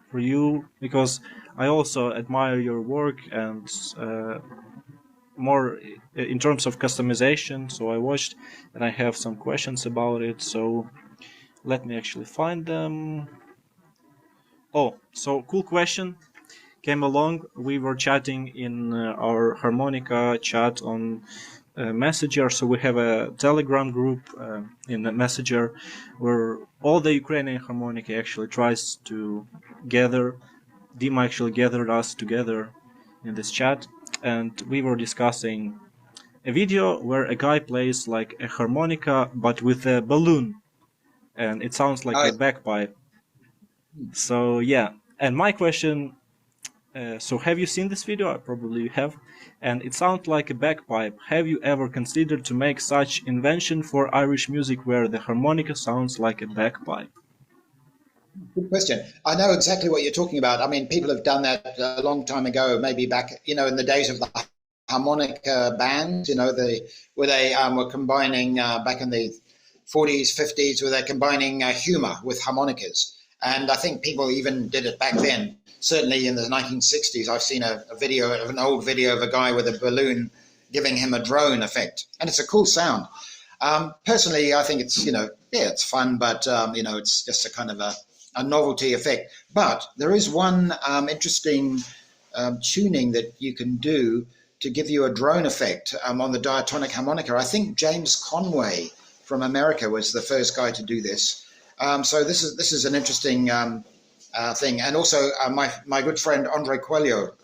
for you, because I also admire your work and more in terms of customization. So I watched and I have some questions about it. So let me actually find them. Oh, so cool question came along. We were chatting in our harmonica chat on Messenger. So we have a Telegram group in the Messenger where all the Ukrainian harmonica actually tries to gather. Dima actually gathered us together in this chat, and we were discussing a video where a guy plays like a harmonica but with a balloon, and it sounds like a bagpipe. So yeah, and my question, so have you seen this video? Probably you have. And it sounds like a bagpipe. Have you ever considered to make such invention for Irish music where the harmonica sounds like a bagpipe? Good question. I know exactly what you're talking about. I mean, people have done that a long time ago, maybe back, in the days of the harmonica bands, where they were combining back in the 40s, 50s, where they're combining humor with harmonicas. And I think people even did it back then. Certainly in the 1960s, I've seen an old video of a guy with a balloon giving him a drone effect. And it's a cool sound. Personally, I think it's, it's fun, but, it's just a kind of a novelty effect. But there is one interesting tuning that you can do to give you a drone effect on the diatonic harmonica. I think James Conway from America was the first guy to do this. So this is an interesting thing. And also my good friend Andre Coelho,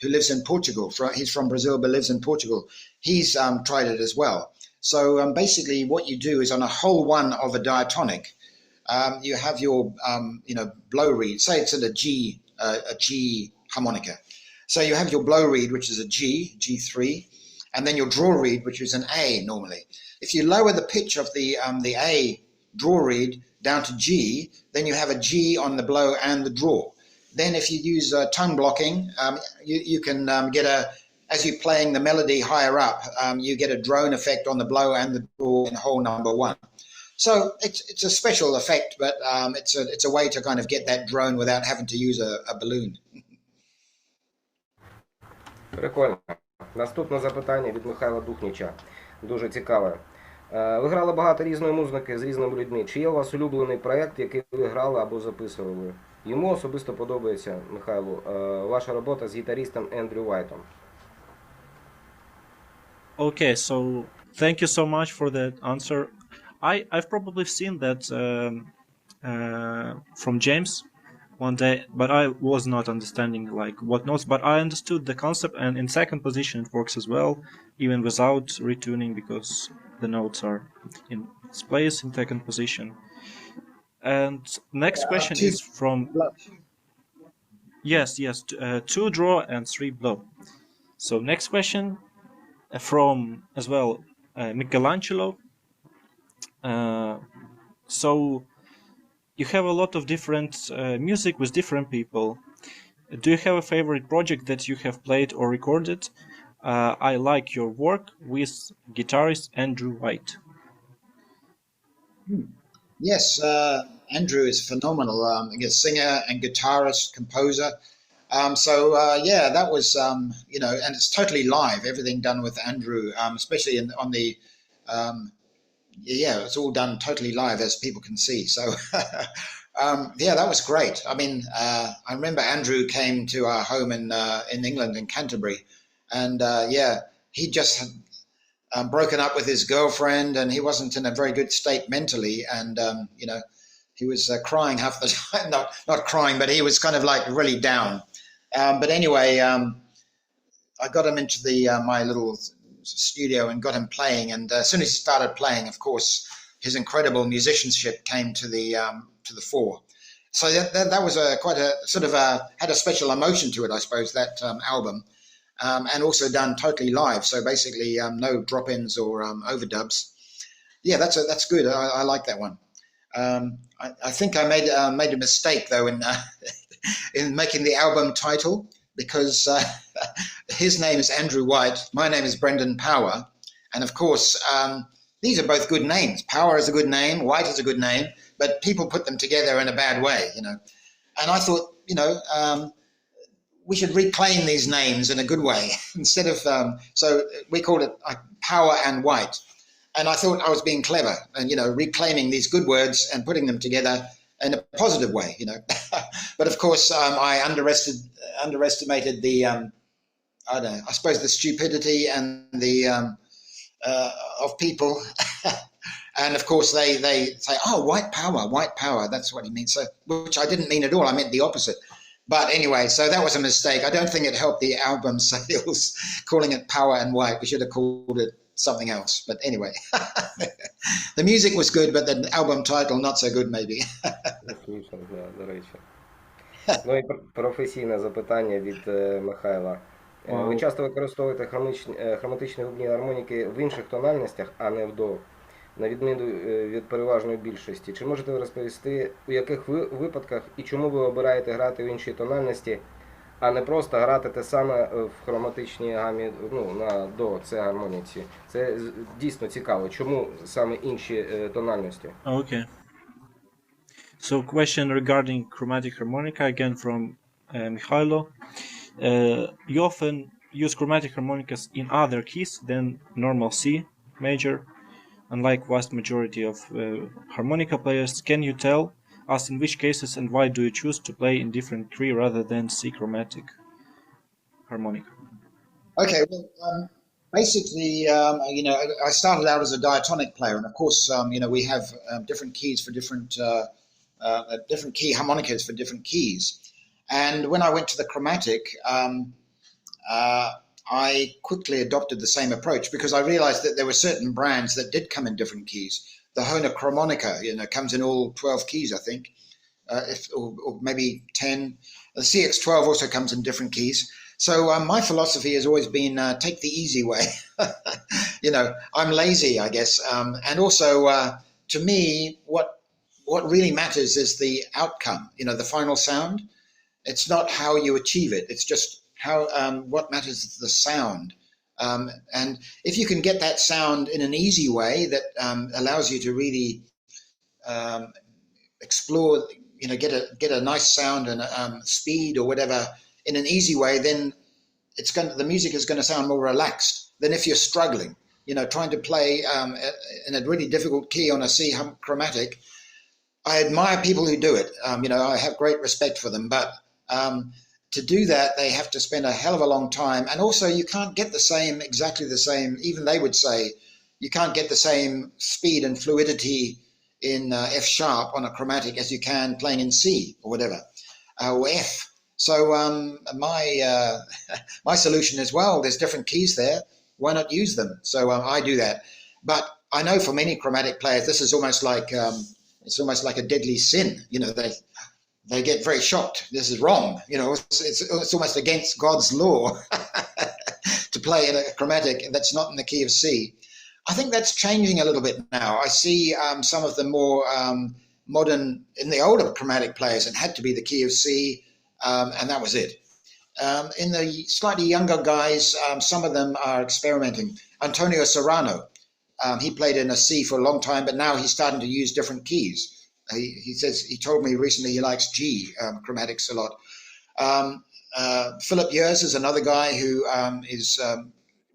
who lives in Portugal. He's from Brazil but lives in Portugal. He's tried it as well. So basically what you do is on a whole one of a diatonic, you have your blow reed. Say it's in a G harmonica. So you have your blow reed, which is a G3, and then your draw reed, which is an A normally. If you lower the pitch of the A draw reed down to G, then you have a G on the blow and the draw. Then if you use tone blocking, you can get as you're playing the melody higher up, you get a drone effect on the blow and the draw in hole number one. So it's a special effect, but it's a way to kind of get that drone without having to use a balloon. Прикольно. Наступне запитання від Михайла Духніча. Дуже цікаве. Ви грали багато різної музики з різними людьми. Чи є у вас улюблений проєкт, який ви грали або записували? Йому особисто подобається, Михайлу, ваша робота з гітаристом Ендрю Вайтом. Okay, so thank you so much for that answer. I've probably seen that from James one day, but I was not understanding like what notes, but I understood the concept, and in second position it works as well, even without retuning, because the notes are in its place in second position. And next question is from yes, 2 draw and 3 blow. So next question from as well Michelangelo. So you have a lot of different music with different people. Do you have a favorite project that you have played or recorded? I like your work with guitarist Andrew White. Yes, Andrew is phenomenal. He's a singer and guitarist, composer. Yeah, that was, and it's totally live, everything done with Andrew, especially on the, it's all done totally live, as people can see. So, that was great. I mean, I remember Andrew came to our home in England, in Canterbury, and he just had broken up with his girlfriend, and he wasn't in a very good state mentally, and he was crying half the time. Not crying, but he was kind of like really down. But anyway, I got him into my little studio and got him playing, and as soon as he started playing, of course, his incredible musicianship came to the fore. So that was quite a sort of had a special emotion to it, I suppose, that album, and also done totally live. So basically, no drop-ins or overdubs. Yeah, that's good. I like that one. I think I made a mistake though in making the album title, because his name is Andrew White, my name is Brendan Power, and of course these are both good names. Power is a good name, White is a good name, but people put them together in a bad way, And I thought, we should reclaim these names in a good way instead of so we called it Power and White, and I thought I was being clever and reclaiming these good words and putting them together in a positive way, But of course, I underestimated the, I suppose the stupidity and the of people, and of course they say, "Oh, white power." That's what he means. So, which I didn't mean at all. I meant the opposite. But anyway, so that was a mistake. I don't think it helped the album sales calling it Power and White. We should have called it something else. But anyway, the music was good, but the album title not so good, maybe. До речі. Ну і професійне запитання від Михайла. Ви часто використовуєте хроматичні губні гармоніки в інших тональностях, а не в до, на відміну від переважної більшості. Чи можете ви розповісти, у яких випадках і чому ви обираєте грати в іншій тональності, а не просто грати те саме в хроматичній гамі, на до, це гармоніці? Це дійсно цікаво. Чому саме інші тональності? Okay. So question regarding chromatic harmonica, again from Mikhailo. You often use chromatic harmonicas in other keys than normal C major, unlike vast majority of harmonica players. Can you tell us in which cases and why do you choose to play in different key rather than C chromatic harmonica? Okay, well, basically, I started out as a diatonic player, and of course, we have different keys for different different key harmonicas for different keys. And when I went to the chromatic, I quickly adopted the same approach because I realized that there were certain brands that did come in different keys. The Harmonica, comes in all 12 keys, I think, or maybe 10. The CX12 also comes in different keys. So my philosophy has always been take the easy way. I'm lazy, I guess. And also, to me, what really matters is the outcome, the final sound. It's not how you achieve it. It's just how what matters is the sound. And if you can get that sound in an easy way that allows you to really explore, get a nice sound and speed or whatever in an easy way, then the music is going to sound more relaxed than if you're struggling, trying to play in a really difficult key on a C chromatic. I admire people who do it. I have great respect for them, but to do that, they have to spend a hell of a long time. And also you can't get exactly the same, even they would say, you can't get the same speed and fluidity in F sharp on a chromatic as you can playing in C or whatever, or F. So my solution is, well, there's different keys there. Why not use them? So I do that. But I know for many chromatic players, this is almost like a deadly sin. They get very shocked. This is wrong. It's almost against God's law to play in a chromatic that's not in the key of C. I think that's changing a little bit now. I see some of the more modern, in the older chromatic players, it had to be the key of C, and that was it. In the slightly younger guys, some of them are experimenting. Antonio Serrano, he played in a C for a long time, but now he's starting to use different keys. He told me recently he likes G chromatics a lot. Philip Yers is another guy who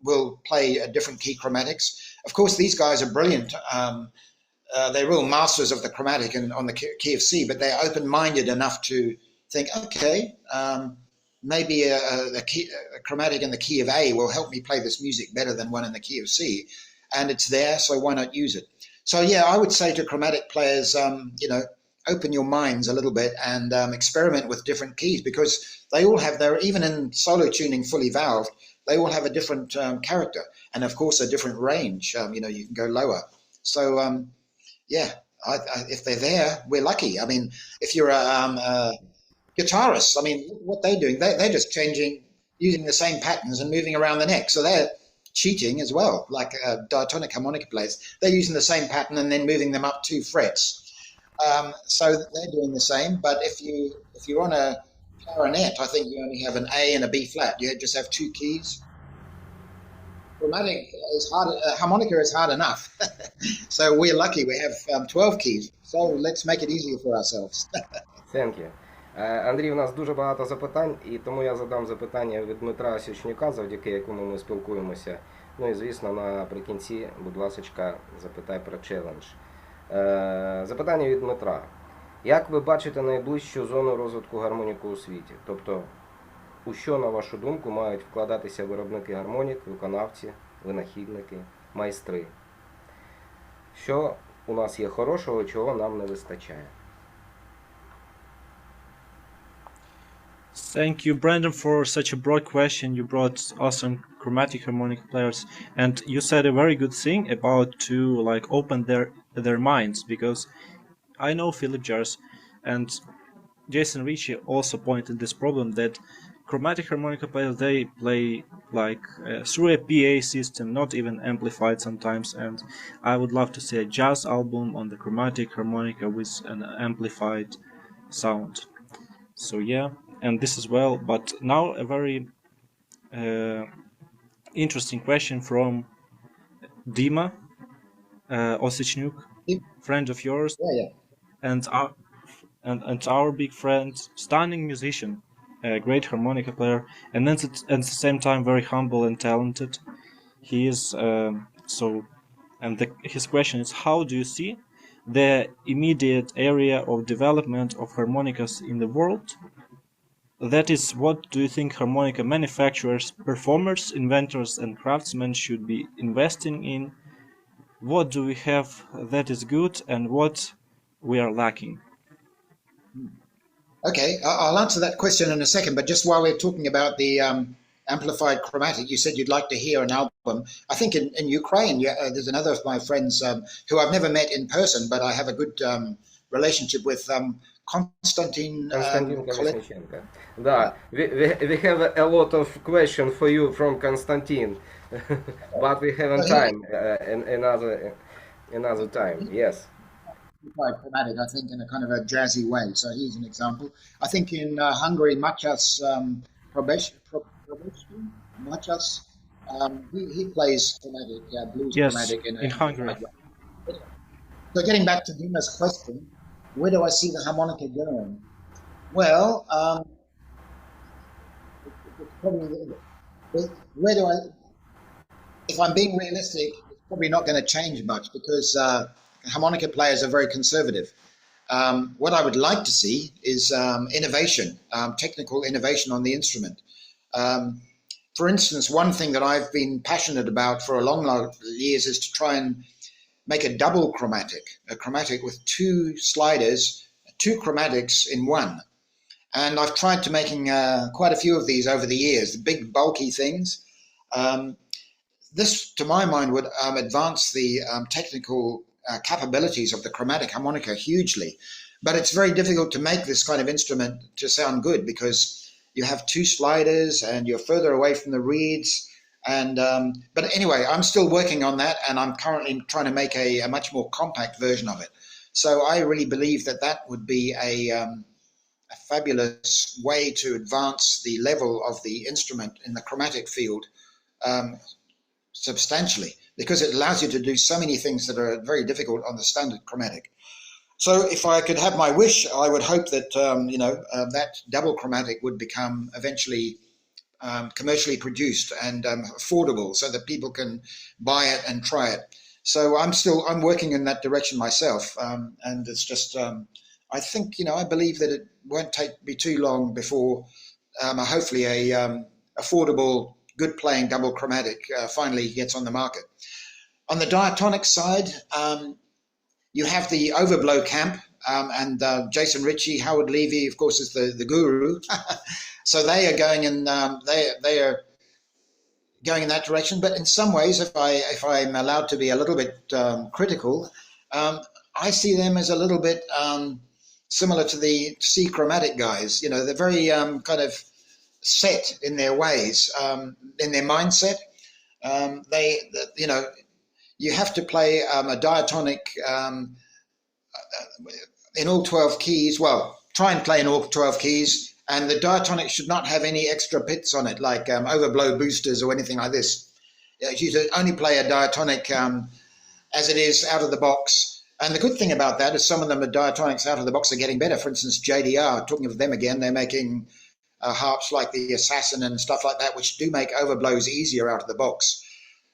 will play a different key chromatics. Of course, these guys are brilliant. They're real masters of the chromatic and on the key of C, but they're open-minded enough to think, okay, maybe a chromatic in the key of A will help me play this music better than one in the key of C, and it's there, so why not use it? So yeah, I would say to chromatic players, open your minds a little bit and experiment with different keys, because they all have even in solo tuning fully valved, they all have a different character and of course a different range. You can go lower. So if they're there, we're lucky. I mean, if you're a guitarist, what they're doing, they're just using the same patterns and moving around the neck. So they're cheating as well, like diatonic harmonica players. They're using the same pattern and then moving them up 2 frets. So they're doing the same. But if you're on a clarinet, I think you only have an A and a B flat. You just have 2 keys. Chromatic is hard. Harmonica is hard enough. So we're lucky. We have 12 keys. So let's make it easier for ourselves. Thank you. Андрій, у нас дуже багато запитань, і тому я задам запитання від Дмитра Січнюка, завдяки якому ми спілкуємося. Ну і, звісно, наприкінці, будь ласочка, запитай про челендж. Запитання від Дмитра. Як ви бачите найближчу зону розвитку гармоніки у світі? Тобто, у що, на вашу думку, мають вкладатися виробники гармонік, виконавці, винахідники, майстри? Що у нас є хорошого, чого нам не вистачає? Thank you, Brandon, for such a broad question. You brought awesome chromatic harmonic players, and you said a very good thing about to open their minds, because I know Philip Jars and Jason Ritchie also pointed this problem that chromatic harmonica players, they play through a PA system, not even amplified sometimes, and I would love to see a jazz album on the chromatic harmonica with an amplified sound. So yeah. And this as well, but now a very interesting question from Dima Osichnuk, friend of yours, and our big friend, stunning musician, a great harmonica player, and then at the same time very humble and talented. He is his question is, how do you see the immediate area of development of harmonicas in the world? That is, what do you think harmonica manufacturers, performers, inventors, and craftsmen should be investing in? What do we have that is good, and what we are lacking? Okay, I'll answer that question in a second, but just while we're talking about the amplified chromatic, you said you'd like to hear an album. I think in Ukraine, there's another of my friends who I've never met in person, but I have a good relationship with, Konstantin Kolesnichenko. Да, we have a lot of questions for you from Konstantin, but we haven't time another time. Yes. Chromatic, I think, in a kind of a jazzy way. So he's an example. I think in Hungary, Matyas Matyas, he plays chromatic, blues chromatic in Hungary. So getting back to Dima's question, where do I see the harmonica going? Well, probably where do I? If I'm being realistic, it's probably not going to change much because harmonica players are very conservative. What I would like to see is innovation, technical innovation on the instrument. For instance, one thing that I've been passionate about for a long years is to try and make a double chromatic, a chromatic with two sliders, two chromatics in one. And I've tried to making quite a few of these over the years, the big bulky things. This, to my mind, would advance the technical capabilities of the chromatic harmonica hugely. But it's very difficult to make this kind of instrument to sound good because you have two sliders and you're further away from the reeds. And but anyway, I'm still working on that, and I'm currently trying to make a much more compact version of it. So I really believe that that would be a fabulous way to advance the level of the instrument in the chromatic field substantially, because it allows you to do so many things that are very difficult on the standard chromatic. So if I could have my wish, I would hope that that double chromatic would become eventually commercially produced and affordable, so that people can buy it and try it. So I'm working in that direction myself, and it's just I think I believe that it won't be too long before hopefully a affordable, good playing double chromatic finally gets on the market. On the diatonic side, you have the Overblow camp, and Jason Ritchie, Howard Levy, of course, is the guru. So they are going in they are going in that direction. But in some ways, if I'm allowed to be a little bit critical, I see them as a little bit similar to the C chromatic guys. They're very kind of set in their ways, in their mindset. You have to play a diatonic in all 12 keys. Well, try and play in all 12 keys. And the diatonic should not have any extra bits on it, like overblow boosters or anything like this. You should only play a diatonic as it is out of the box. And the good thing about that is some of them, the diatonics out of the box are getting better. For instance, JDR, talking of them again, they're making harps like the Assassin and stuff like that, which do make overblows easier out of the box.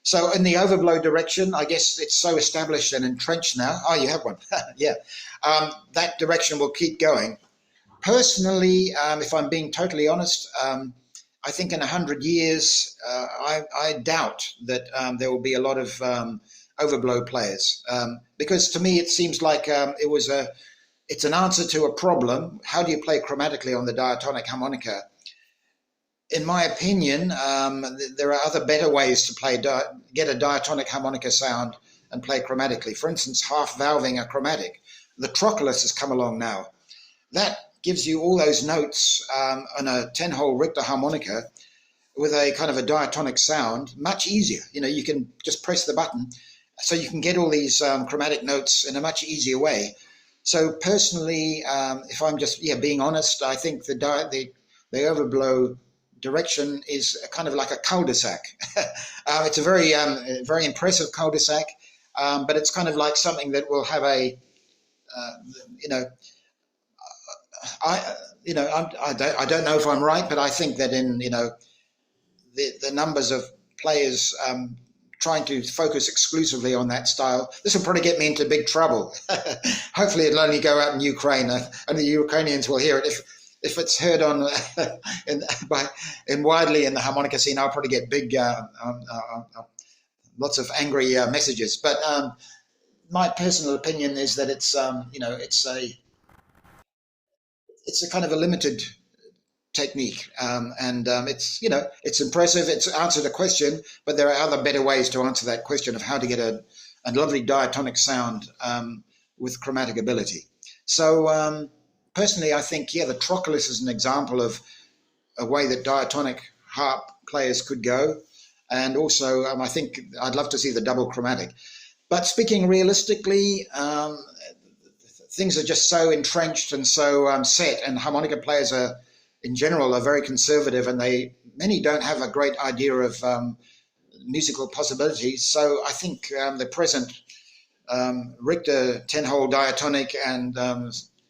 So in the overblow direction, I guess it's so established and entrenched now. Oh, you have one. Yeah. That direction will keep going. Personally, if I'm being totally honest, I think in 100 years, I doubt that there will be a lot of overblow players, because to me it seems like it's an answer to a problem. How do you play chromatically on the diatonic harmonica? In my opinion, there are other better ways to get a diatonic harmonica sound and play chromatically. For instance, half valving a chromatic. The trocholus has come along now. That gives you all those notes on a 10-hole Richter harmonica with a kind of a diatonic sound much easier. You can just press the button, so you can get all these chromatic notes in a much easier way. So personally, if I'm just being honest, I think the overblow direction is kind of like a cul-de-sac. It's a very very impressive cul-de-sac, but it's kind of like something that will have a I don't know if I'm right, but I think that in the numbers of players trying to focus exclusively on that style, this will probably get me into big trouble. Hopefully, it'll only go out in Ukraine, and the Ukrainians will hear it. If it's heard on widely in the harmonica scene, I'll probably get big, lots of angry messages. But my personal opinion is that it's it's a kind of a limited technique, and it's impressive. It's answered a question, but there are other better ways to answer that question of how to get a lovely diatonic sound with chromatic ability. So personally, I think the trocholus is an example of a way that diatonic harp players could go, and also I think I'd love to see the double chromatic. But speaking realistically, things are just so entrenched and so set, and harmonica players in general are very conservative, and many don't have a great idea of musical possibilities. So I think the present Richter 10-hole diatonic and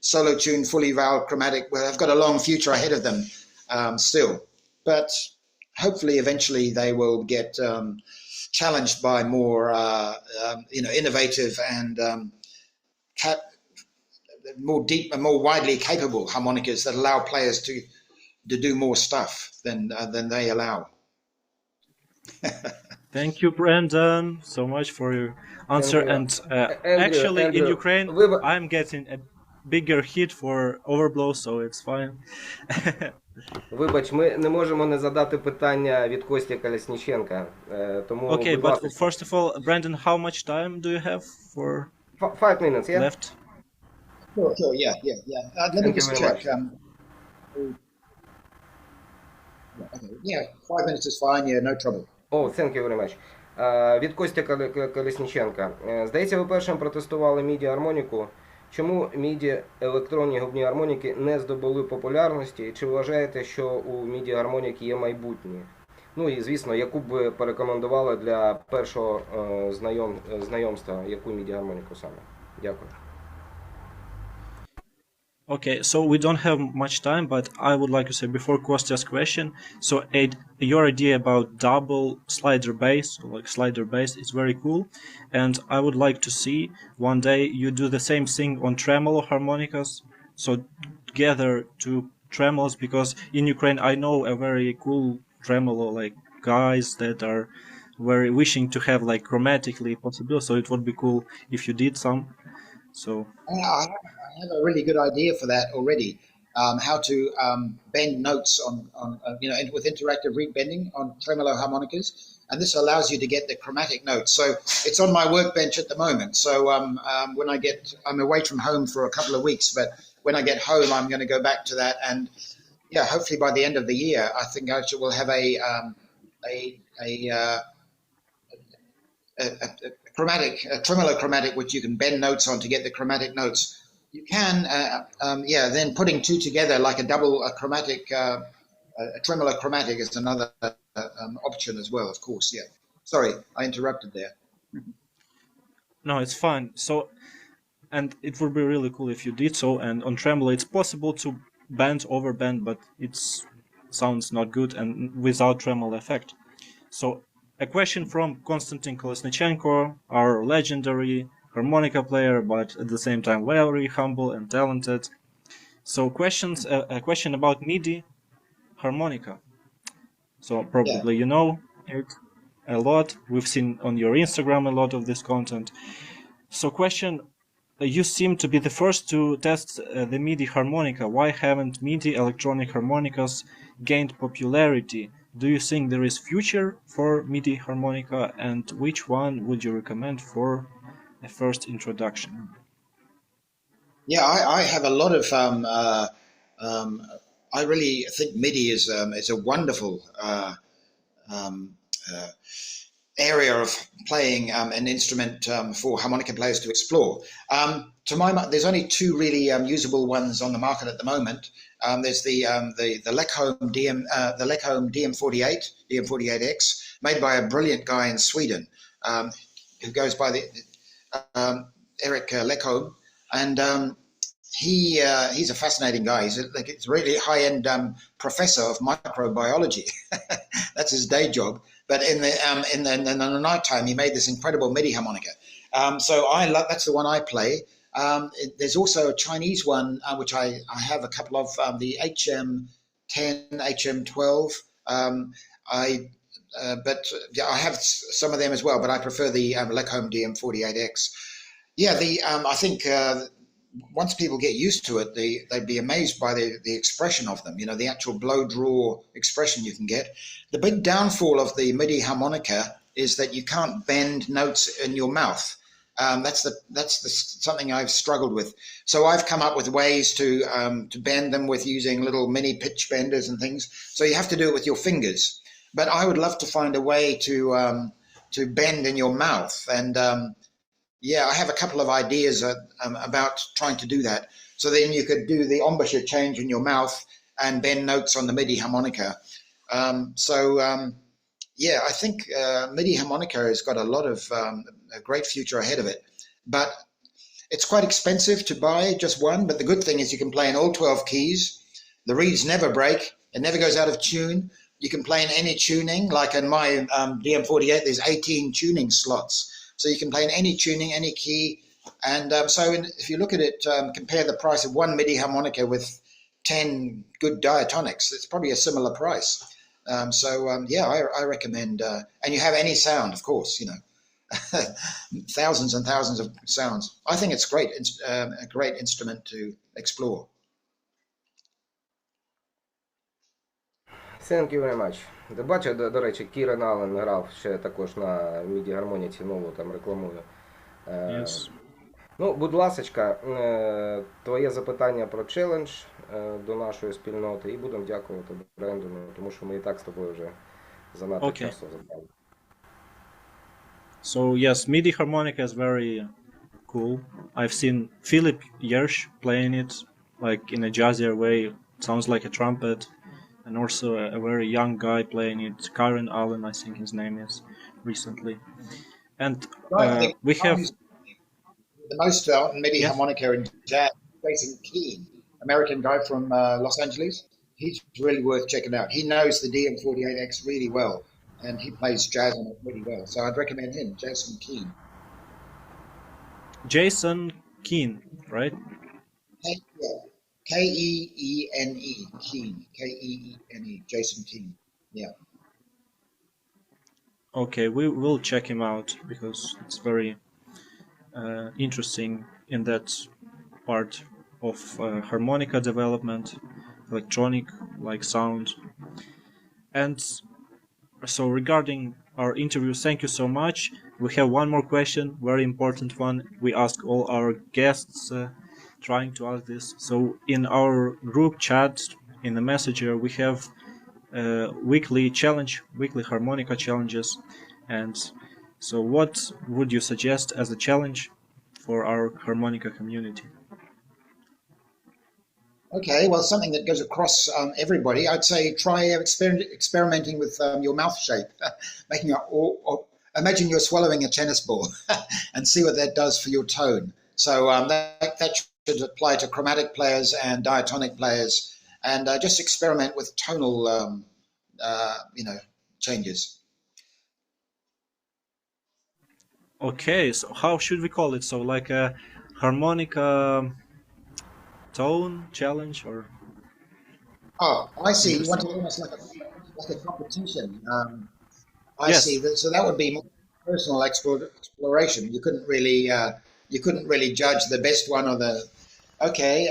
solo tune fully valved chromatic, well, they've got a long future ahead of them still. But hopefully eventually they will get challenged by more innovative and more deep and more widely capable harmonicas that allow players to do more stuff than they allow. Thank you, Brandon, so much for your answer. And actually, in Ukraine, I'm getting a bigger hit for Overblow, so it's fine. Вибач, ми не можемо не задати питання від Кості Колесніченка. Тому, Okay, but first of all, Brandon, how much time do you have for 5 minutes, yeah? left? Sure, yeah. Let me just check. Okay. 5 minutes is fine, no trouble. Oh, thank you very much. Від Костя Колесніченка. Здається, ви першим протестували MIDI-гармоніку. Чому MIDI електронні губні гармоніки не здобули популярності? Чи вважаєте, що у MIDI-гармоніки є майбутнє? Ну і, звісно, яку б ви порекомендували для першого знайомства, яку MIDI-гармоніку саме? Дякую. Okay, so we don't have much time, but I would like to say before Kostya's question, so your idea about double slider bass, like slider bass, is very cool, and I would like to see one day you do the same thing on tremolo harmonicas, so gather two tremolos, because in Ukraine I know a very cool tremolo, like guys that are very wishing to have like chromatically possible, so it would be cool if you did some. So I have a really good idea for that already. How to bend notes on with interactive reed bending on tremolo harmonicas, and this allows you to get the chromatic notes. So it's on my workbench at the moment. So when I'm away from home for a couple of weeks, but when I get home, I'm going to go back to that, and hopefully by the end of the year, I think I will have a tremolo chromatic which you can bend notes on to get the chromatic notes. You can, then putting two together like a double chromatic, a tremolo chromatic is another option as well, of course, yeah. Sorry, I interrupted there. No, it's fine. So, and it would be really cool if you did so, and on tremolo it's possible to bend, overbend, but it sounds not good and without tremolo effect. So, a question from Konstantin Kolesnichenko, our legendary harmonica player, but at the same time very humble and talented. So a question about MIDI harmonica. So probably you know it a lot. We've seen on your Instagram a lot of this content. So question, you seem to be the first to test the MIDI harmonica. Why haven't MIDI electronic harmonicas gained popularity? Do you think there is future for MIDI harmonica, and which one would you recommend for a first introduction? Yeah, I have a lot of. I really think MIDI is a wonderful area of playing an instrument for harmonica players to explore. To my mind, there's only two really usable ones on the market at the moment. There's the Lekholm DM48X, made by a brilliant guy in Sweden who goes by the Eric Lekholm, and he's a fascinating guy. He's a really high-end professor of microbiology. That's his day job. But in the night time, he made this incredible MIDI harmonica. So that's the one I play. There's also a Chinese one which I have a couple of, the HM10, HM12. But I have some of them as well. But I prefer the Lekholm DM48X. Yeah, I think once people get used to it, they'd be amazed by the expression of them, the actual blow draw expression you can get. The big downfall of the MIDI harmonica is that you can't bend notes in your mouth. That's something I've struggled with. So I've come up with ways to bend them with using little mini pitch benders and things. So you have to do it with your fingers. But I would love to find a way to bend in your mouth. And I have a couple of ideas about trying to do that. So then you could do the embouchure change in your mouth and bend notes on the MIDI harmonica. I think MIDI harmonica has got a lot of a great future ahead of it. But it's quite expensive to buy just one. But the good thing is you can play in all 12 keys. The reeds never break. It never goes out of tune. You can play in any tuning. Like in my DM48, there's 18 tuning slots. So you can play in any tuning, any key. And if you look at it, compare the price of one MIDI harmonica with 10 good diatonics, it's probably a similar price. I recommend, and you have any sound, of course, thousands and thousands of sounds. I think it's great. It's a great instrument to explore. Thank you very much. Ти бачив, до речі, Кірен Аллен грав ще також на міді-гармоніці, нову там рекламую. Yes. Ну, будь ласочка, твоє запитання про челендж до нашої спільноти, і будемо дякувати Брендону, тому що ми і так з тобою вже занадто часу забрали. So yes, MIDI harmonica is very cool. I've seen Philip Yersh playing it like in a jazzier way. It sounds like a trumpet. And also a very young guy playing it, Karen Allen, I think his name is, recently. And we have... The most MIDI harmonica in jazz, Jason Keen, American guy from Los Angeles. He's really worth checking out. He knows the DM48X really well, and he plays jazz on it really well. So I'd recommend him, Jason Keen. Jason Keen, right? K-E-E-N-E, Keen, K-E-E-N-E, Jason Keen, yeah. Okay, we will check him out because it's very interesting in that part of harmonica development, electronic like sound. And so regarding our interview, thank you so much. We have one more question, very important one. We ask all our guests trying to ask this. So in our group chat, in the messenger, we have weekly harmonica challenges. And so what would you suggest as a challenge for our harmonica community? Okay, well, something that goes across everybody. I'd say try experimenting with your mouth shape, imagine you're swallowing a tennis ball and see what that does for your tone. So that should apply to chromatic players and diatonic players, and just experiment with tonal, changes. Okay, so how should we call it? So like a harmonica tone challenge, or? Oh, I see. You want to almost like a competition. Yes. See. So that would be more personal exploration. You couldn't really judge the best one or the. Okay.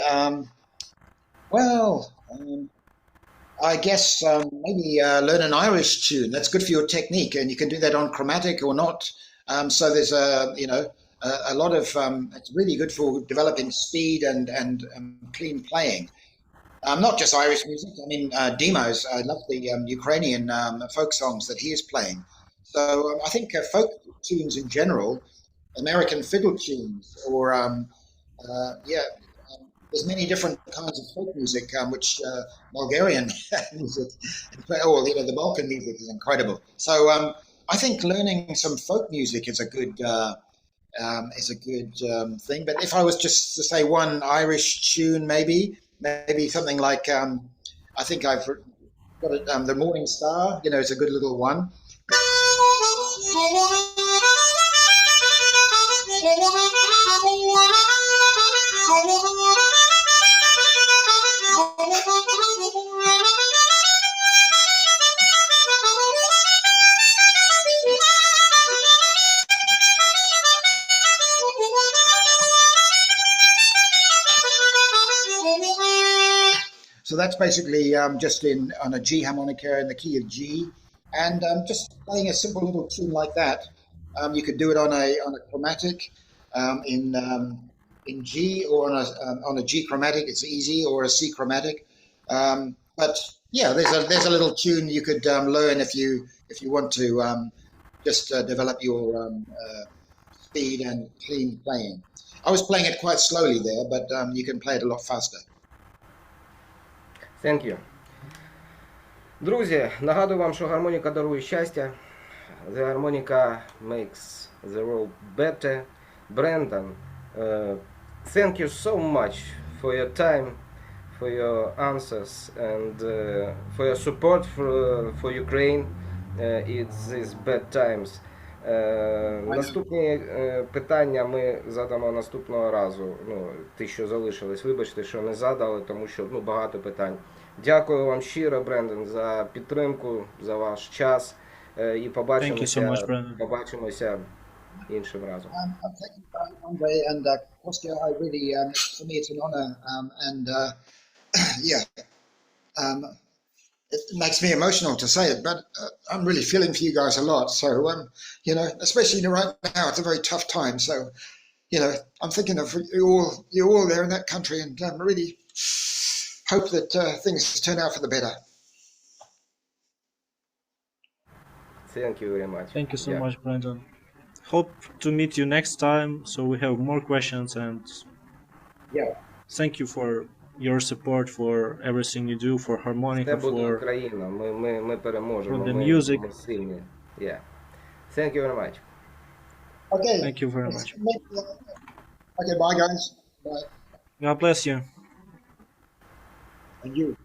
I guess maybe learn an Irish tune. That's good for your technique, and you can do that on chromatic or not. So there's a lot of. It's really good for developing speed and clean playing. Not just Irish music. I mean, Demos. I love the Ukrainian folk songs that he is playing. So I think folk tunes in general, American fiddle tunes, or there's many different kinds of folk music, which Bulgarian music, or the Balkan music is incredible. So I think learning some folk music is a good thing. But if I was just to say one Irish tune, maybe something like I think I've got it. The Morning Star, it's a good little one. So that's basically just on a G harmonica in the key of G, and just playing a simple little tune like that. You could do it on a chromatic in G, or on a G chromatic. It's easy, or a C chromatic. But yeah, there's a little tune you could learn if you want to just develop your speed and clean playing. I was playing it quite slowly there, but you can play it a lot faster. Thank you. Друзі, нагадую вам, що гармоніка дарує щастя. The harmonica makes the world better. Brendan, thank you so much for your time, for your answers, and for your support for Ukraine. It's these bad times. Наступні питання ми задамо наступного разу. Ну, ті, що залишились, вибачте, що не задали, тому що багато питань. Дякую вам щиро, Брендон, за підтримку, за ваш час. І побачимося іншим разом. Thank you, Andre and Kostya. I really, for me, it's an honor, and yeah. It makes me emotional to say it, but I'm really feeling for you guys a lot. So, you know, especially right now, it's a very tough time. So, you know, I'm thinking of you all there in that country, and really hope that things turn out for the better. Thank you very much. Thank you so much, Brandon. Hope to meet you next time, so we have more questions, and thank you for your support, for everything you do, for Harmonica, for Україна. Ми переможемо. for the music. Ми сильні. Yeah. Thank you very much. Okay. Thank you very much. Okay, bye guys. Bye. God bless you. And you.